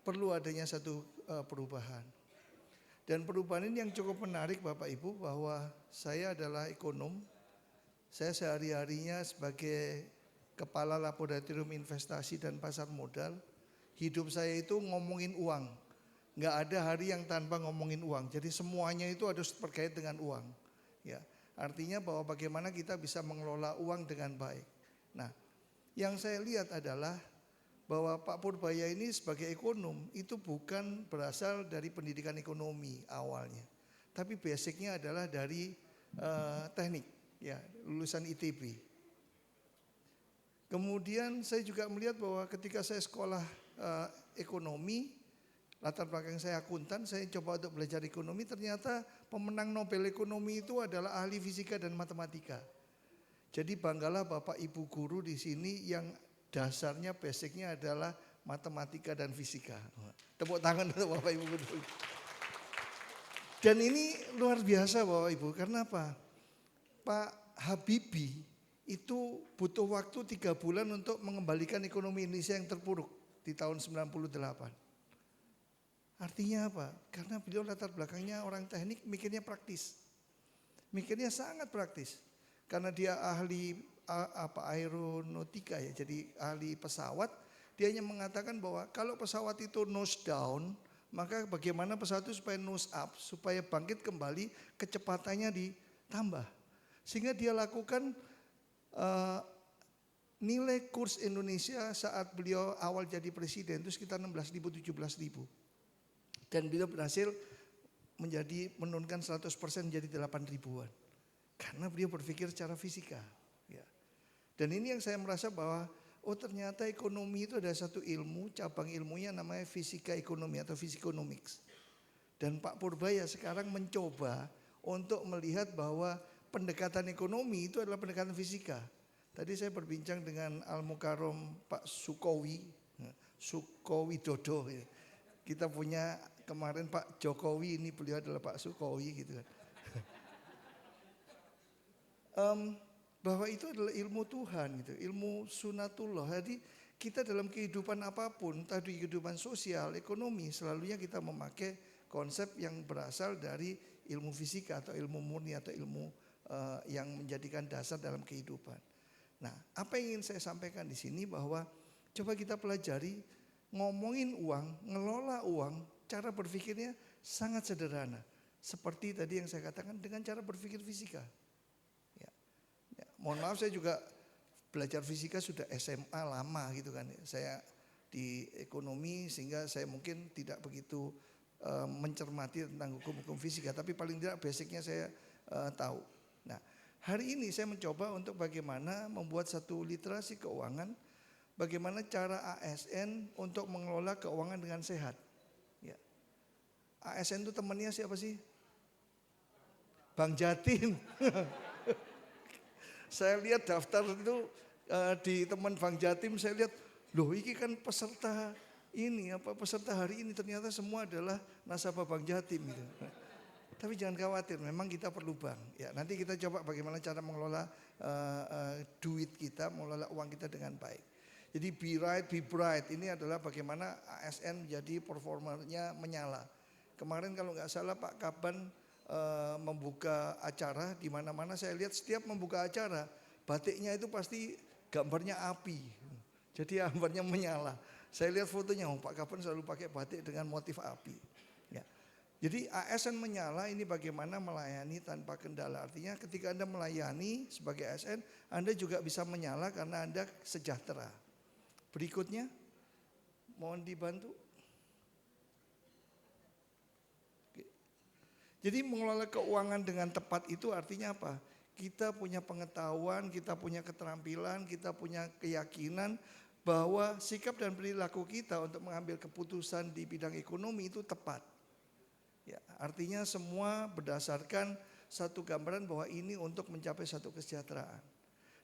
perlu adanya satu perubahan. Dan perubahan ini yang cukup menarik Bapak Ibu, bahwa saya adalah ekonom. Saya sehari-harinya sebagai Kepala Laboratorium Investasi dan Pasar Modal, hidup saya itu ngomongin uang. Nggak ada hari yang tanpa ngomongin uang. Jadi semuanya itu harus terkait dengan uang. Ya, artinya bahwa bagaimana kita bisa mengelola uang dengan baik. Nah, yang saya lihat adalah bahwa Pak Purbaya ini sebagai ekonom itu bukan berasal dari pendidikan ekonomi awalnya. Tapi basicnya adalah dari teknik, ya, lulusan ITB. Kemudian saya juga melihat bahwa ketika saya sekolah ekonomi, latar belakang saya akuntan, saya coba untuk belajar ekonomi, ternyata pemenang Nobel ekonomi itu adalah ahli fisika dan matematika. Jadi banggalah Bapak Ibu guru di sini yang dasarnya basicnya adalah matematika dan fisika. Tepuk tangan untuk Bapak Ibu guru. Dan ini luar biasa Bapak Ibu, karena apa? Pak Habibie itu butuh waktu 3 bulan untuk mengembalikan ekonomi Indonesia yang terpuruk di tahun 98. Artinya apa? Karena beliau latar belakangnya orang teknik, mikirnya praktis. Mikirnya sangat praktis. Karena dia ahli aeronautika ya, jadi ahli pesawat, dia hanya mengatakan bahwa kalau pesawat itu nose down, maka bagaimana pesawat itu supaya nose up, supaya bangkit kembali, kecepatannya ditambah. Sehingga dia lakukan nilai kurs Indonesia saat beliau awal jadi presiden itu sekitar 16.000, 17.000. Dan beliau berhasil menurunkan 100% menjadi 8.000-an. Karena beliau berpikir secara fisika. Ya. Dan ini yang saya merasa bahwa ternyata ekonomi itu ada satu ilmu, cabang ilmunya namanya fisika ekonomi atau physikonomics. Dan Pak Purbaya sekarang mencoba untuk melihat bahwa pendekatan ekonomi itu adalah pendekatan fisika. Tadi saya berbincang dengan Al-Mukarram Pak Sukowi Dodo. Kita punya kemarin Pak Jokowi, ini beliau adalah Pak Sukowi gitu kan. Bahwa itu adalah ilmu Tuhan gitu, ilmu sunatullah. Jadi kita dalam kehidupan apapun, tadi kehidupan sosial, ekonomi, selalunya kita memakai konsep yang berasal dari ilmu fisika atau ilmu murni atau ilmu yang menjadikan dasar dalam kehidupan. Nah, apa yang ingin saya sampaikan di sini bahwa coba kita pelajari ngomongin uang, ngelola uang, cara berpikirnya sangat sederhana. Seperti tadi yang saya katakan dengan cara berpikir fisika. Ya. Mohon maaf saya juga belajar fisika sudah SMA lama gitu kan. Saya di ekonomi sehingga saya mungkin tidak begitu mencermati tentang hukum-hukum fisika. Tapi paling tidak basicnya saya tahu. Nah, hari ini saya mencoba untuk bagaimana membuat satu literasi keuangan, bagaimana cara ASN untuk mengelola keuangan dengan sehat. Ya. ASN itu temannya siapa sih? Bang Jatim. Saya lihat daftar itu di teman Bang Jatim, saya lihat, loh ini kan peserta ini, peserta hari ini ternyata semua adalah nasabah Bang Jatim. Gitu. Tapi jangan khawatir, memang kita perlu bank. Ya, nanti kita coba bagaimana cara mengelola duit kita, mengelola uang kita dengan baik. Jadi be right, be bright ini adalah bagaimana ASN menjadi performernya menyala. Kemarin kalau nggak salah Pak Kaban membuka acara di mana-mana, saya lihat setiap membuka acara batiknya itu pasti gambarnya api. Jadi gambarnya menyala. Saya lihat fotonya, Pak Kaban selalu pakai batik dengan motif api. Ya. Jadi ASN menyala ini bagaimana melayani tanpa kendala. Artinya ketika Anda melayani sebagai ASN, Anda juga bisa menyala karena Anda sejahtera. Berikutnya, mohon dibantu. Jadi mengelola keuangan dengan tepat itu artinya apa? Kita punya pengetahuan, kita punya keterampilan, kita punya keyakinan bahwa sikap dan perilaku kita untuk mengambil keputusan di bidang ekonomi itu tepat. Ya, artinya semua berdasarkan satu gambaran bahwa ini untuk mencapai satu kesejahteraan.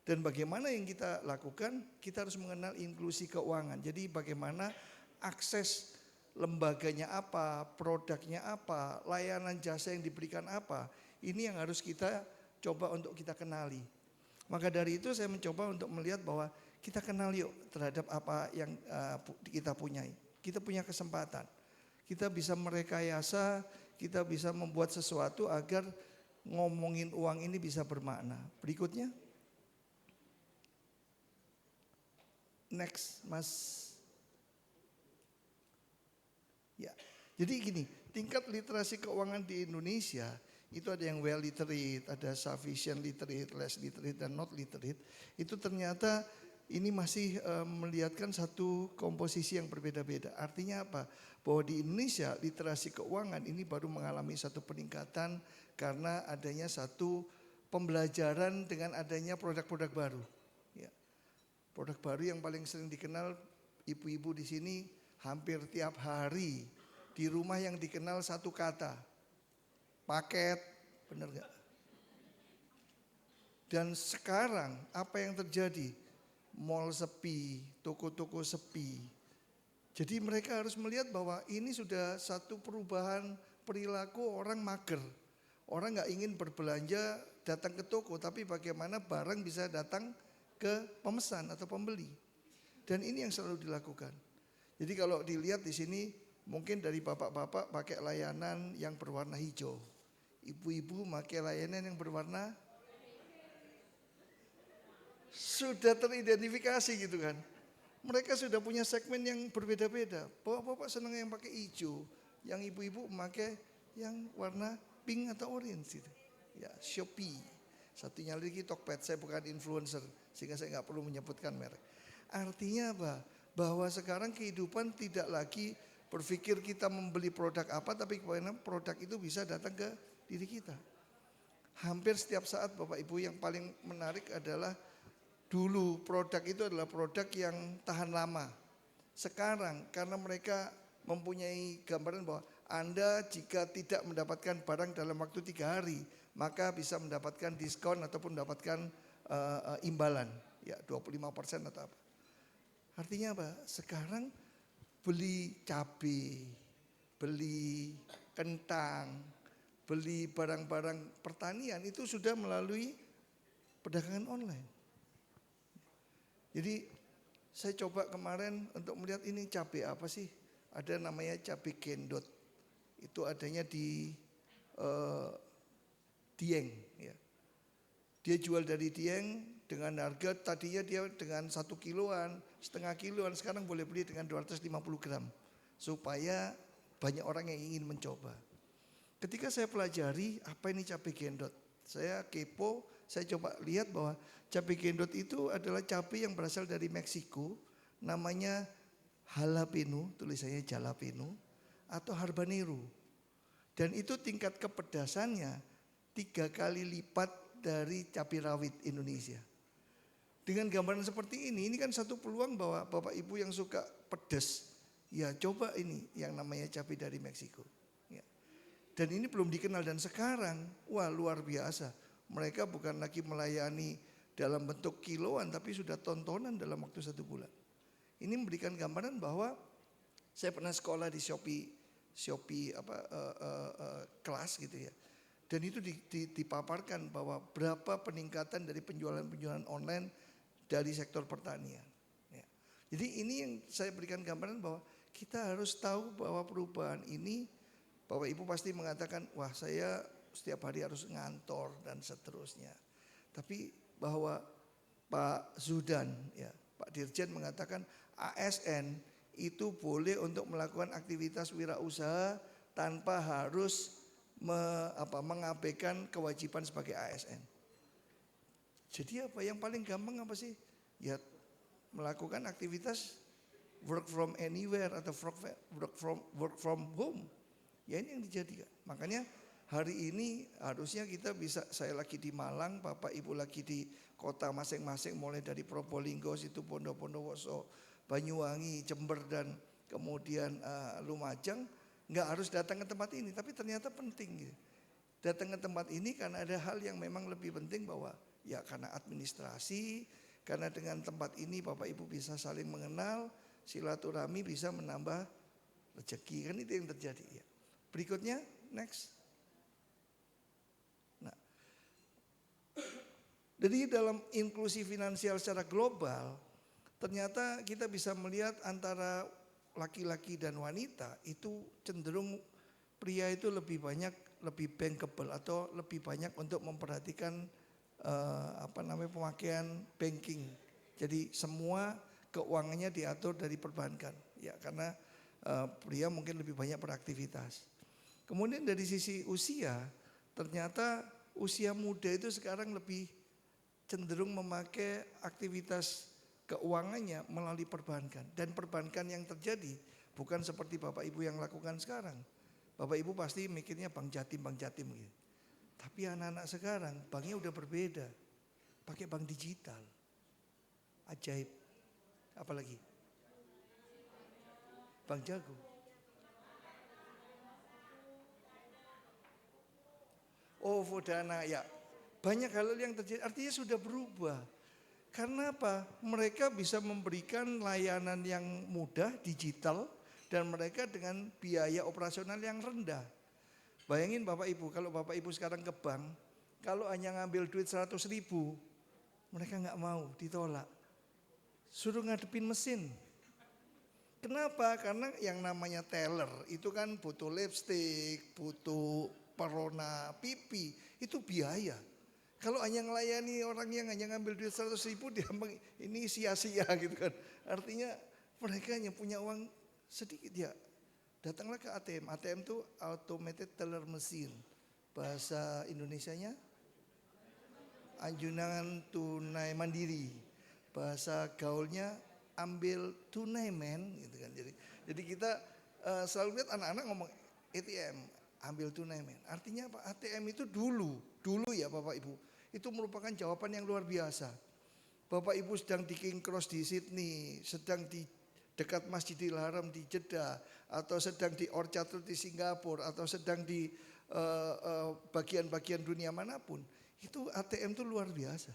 Dan bagaimana yang kita lakukan? Kita harus mengenal inklusi keuangan. Jadi bagaimana akses lembaganya apa, produknya apa, layanan jasa yang diberikan apa. Ini yang harus kita coba untuk kita kenali. Maka dari itu saya mencoba untuk melihat bahwa kita kenal yuk terhadap apa yang kita punyai. Kita punya kesempatan. Kita bisa merekayasa, kita bisa membuat sesuatu agar ngomongin uang ini bisa bermakna. Berikutnya. Next, Mas. Ya, jadi gini, tingkat literasi keuangan di Indonesia itu ada yang well literate, ada sufficient literate, less literate, dan not literate. Itu ternyata ini masih melihatkan satu komposisi yang berbeda-beda. Artinya apa? Bahwa di Indonesia literasi keuangan ini baru mengalami satu peningkatan karena adanya satu pembelajaran dengan adanya produk-produk baru. Ya. Produk baru yang paling sering dikenal ibu-ibu di sini hampir tiap hari di rumah yang dikenal satu kata, paket, benar gak? Dan sekarang apa yang terjadi? Mall sepi, toko-toko sepi. Jadi mereka harus melihat bahwa ini sudah satu perubahan perilaku orang mager. Orang gak ingin berbelanja datang ke toko, tapi bagaimana barang bisa datang ke pemesan atau pembeli. Dan ini yang selalu dilakukan. Jadi kalau dilihat di sini mungkin dari bapak-bapak pakai layanan yang berwarna hijau. Ibu-ibu pakai layanan yang berwarna sudah teridentifikasi gitu kan. Mereka sudah punya segmen yang berbeda-beda. Bapak-bapak senang yang pakai hijau, yang ibu-ibu pakai yang warna pink atau orange gitu. Ya, Shopee. Satunya lagi Tokped, saya bukan influencer sehingga saya nggak perlu menyebutkan merek. Artinya apa? Bahwa sekarang kehidupan tidak lagi berpikir kita membeli produk apa, tapi bagaimana produk itu bisa datang ke diri kita. Hampir setiap saat Bapak Ibu yang paling menarik adalah dulu produk itu adalah produk yang tahan lama. Sekarang karena mereka mempunyai gambaran bahwa Anda jika tidak mendapatkan barang dalam waktu 3 hari, maka bisa mendapatkan diskon ataupun mendapatkan imbalan. Ya 25% atau apa. Artinya apa? Sekarang beli cabai, beli kentang, beli barang-barang pertanian itu sudah melalui perdagangan online. Jadi saya coba kemarin untuk melihat ini cabai apa sih? Ada namanya cabai gendot. Itu adanya di Dieng. Ya. Dia jual dari Dieng dengan harga tadinya dia dengan 1 kiloan, setengah kiloan, sekarang boleh beli dengan 250 gram. Supaya banyak orang yang ingin mencoba. Ketika saya pelajari apa ini cabai gendot, saya kepo, saya coba lihat bahwa cabai gendot itu adalah cabai yang berasal dari Meksiko, namanya jalapeno, tulisannya jalapeno atau habanero. Dan itu tingkat kepedasannya 3 kali lipat dari cabai rawit Indonesia. Dengan gambaran seperti ini kan satu peluang bahwa Bapak Ibu yang suka pedas, ya coba ini yang namanya cabai dari Meksiko. Ya. Dan ini belum dikenal dan sekarang, wah luar biasa. Mereka bukan lagi melayani dalam bentuk kiloan tapi sudah tontonan dalam waktu 1 bulan. Ini memberikan gambaran bahwa saya pernah sekolah di Shopee Shopee kelas gitu ya. Dan itu dipaparkan bahwa berapa peningkatan dari penjualan online dari sektor pertanian. Ya. Jadi ini yang saya berikan gambaran bahwa kita harus tahu bahwa perubahan ini, Bapak Ibu pasti mengatakan, wah saya setiap hari harus ngantor dan seterusnya. Tapi bahwa Pak Zudan, ya, Pak Dirjen mengatakan ASN itu boleh untuk melakukan aktivitas wirausaha tanpa harus mengabaikan kewajiban sebagai ASN. Jadi apa yang paling gampang apa sih? Ya melakukan aktivitas work from anywhere atau work from home. Ya ini yang dijadikan. Makanya hari ini harusnya kita bisa, saya lagi di Malang, Bapak Ibu lagi di kota masing-masing mulai dari Probolinggo, situ Bondowoso, Banyuwangi, Jember dan kemudian Lumajang, nggak harus datang ke tempat ini, tapi ternyata penting gitu. Datang ke tempat ini karena ada hal yang memang lebih penting bahwa ya karena administrasi, karena dengan tempat ini Bapak Ibu bisa saling mengenal, silaturahmi bisa menambah rezeki, kan itu yang terjadi ya. Berikutnya next. Nah, jadi dalam inklusi finansial secara global, ternyata kita bisa melihat antara laki-laki dan wanita itu cenderung pria itu lebih bankable atau lebih banyak untuk memperhatikan pemakaian banking. Jadi semua keuangannya diatur dari perbankan ya, karena pria mungkin lebih banyak beraktivitas. Kemudian dari sisi usia, ternyata usia muda itu sekarang lebih cenderung memakai aktivitas keuangannya melalui perbankan. Dan perbankan yang terjadi bukan seperti Bapak Ibu yang lakukan sekarang. Bapak Ibu pasti mikirnya Bank Jatim gitu. Tapi anak-anak sekarang banknya udah berbeda. Pakai bank digital. Ajaib. Apalagi? Bank Jago. Oh, Vodana ya. Banyak hal yang terjadi, artinya sudah berubah. Karena apa? Mereka bisa memberikan layanan yang mudah, digital, dan mereka dengan biaya operasional yang rendah. Bayangin Bapak Ibu, kalau Bapak Ibu sekarang ke bank, kalau hanya ngambil duit 100.000, mereka nggak mau, ditolak. Suruh ngadepin mesin. Kenapa? Karena yang namanya teller itu kan butuh lipstick, butuh perona pipi, itu biaya. Kalau hanya ngelayani orang yang hanya ngambil duit 100.000, dia ini sia-sia gitu kan. Artinya mereka hanya punya uang sedikit ya. Datanglah ke ATM. ATM itu automated teller machine. Bahasa Indonesianya anjunan tunai mandiri. Bahasa gaulnya ambil tunai men gitu kan. Jadi kita selalu lihat anak-anak ngomong ATM, ambil tunai men. Artinya apa? ATM itu dulu ya Bapak Ibu, itu merupakan jawaban yang luar biasa. Bapak Ibu sedang di King Cross di Sydney, sedang di dekat Masjidil Haram di Jeddah, atau sedang di Orchard Road di Singapura, atau sedang di bagian-bagian dunia manapun, itu ATM itu luar biasa.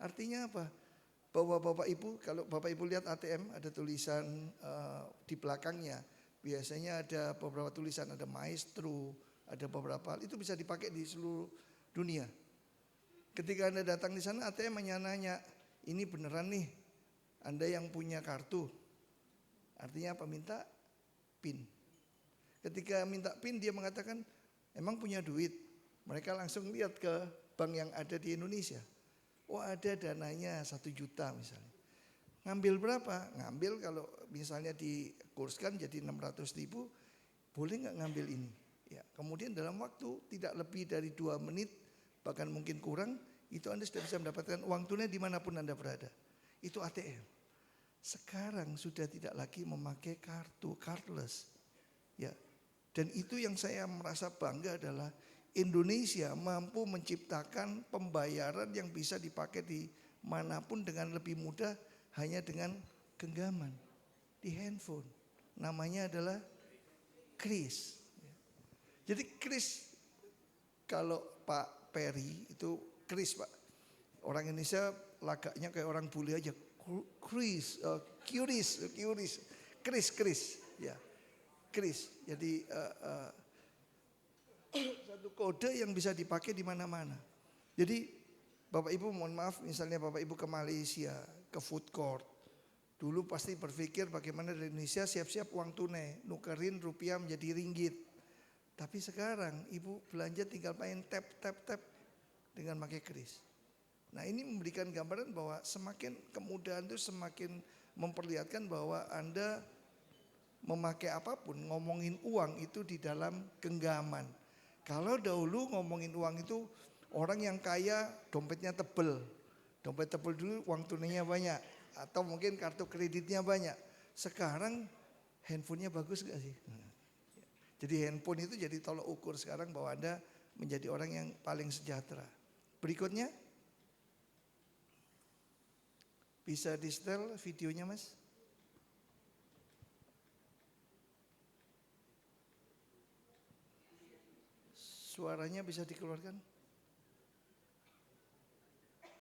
Artinya apa? Bahwa Bapak Ibu, kalau Bapak Ibu lihat ATM ada tulisan di belakangnya, biasanya ada beberapa tulisan, ada Maestro, ada beberapa, itu bisa dipakai di seluruh dunia. Ketika Anda datang di sana, ATM hanya nanya, ini beneran nih Anda yang punya kartu? Artinya apa? Minta PIN. Ketika minta PIN dia mengatakan, emang punya duit? Mereka langsung lihat ke bank yang ada di Indonesia. Oh ada dananya 1 juta misalnya. Ngambil berapa? Ngambil kalau misalnya dikurskan jadi 600.000, boleh nggak ngambil ini? Ya, kemudian dalam waktu tidak lebih dari 2 menit, bahkan mungkin kurang, itu Anda sudah bisa mendapatkan uang tunai dimanapun Anda berada. Itu ATM. Sekarang sudah tidak lagi memakai kartu, cardless. Ya, dan itu yang saya merasa bangga adalah Indonesia mampu menciptakan pembayaran yang bisa dipakai di manapun dengan lebih mudah hanya dengan genggaman di handphone. Namanya adalah kris. Jadi kris, kalau Pak Peri itu kris Pak. Orang Indonesia lagaknya kayak orang bule aja. Kris, kris, ya. kris. Jadi satu kode yang bisa dipakai di mana-mana. Jadi Bapak Ibu mohon maaf, misalnya Bapak Ibu ke Malaysia, ke food court. Dulu pasti berpikir bagaimana dari Indonesia siap-siap uang tunai, nukerin rupiah menjadi ringgit. Tapi sekarang Ibu belanja tinggal main tap dengan pakai kris. Nah ini memberikan gambaran bahwa semakin kemudahan itu semakin memperlihatkan bahwa Anda memakai apapun, ngomongin uang itu di dalam genggaman. Kalau dahulu ngomongin uang itu orang yang kaya dompetnya tebel. Dompet tebel dulu uang tunainya banyak. Atau mungkin kartu kreditnya banyak. Sekarang handphonenya bagus gak sih? Jadi handphone itu jadi tolok ukur sekarang bahwa Anda menjadi orang yang paling sejahtera. Berikutnya. Bisa di setel videonya Mas? Suaranya bisa dikeluarkan?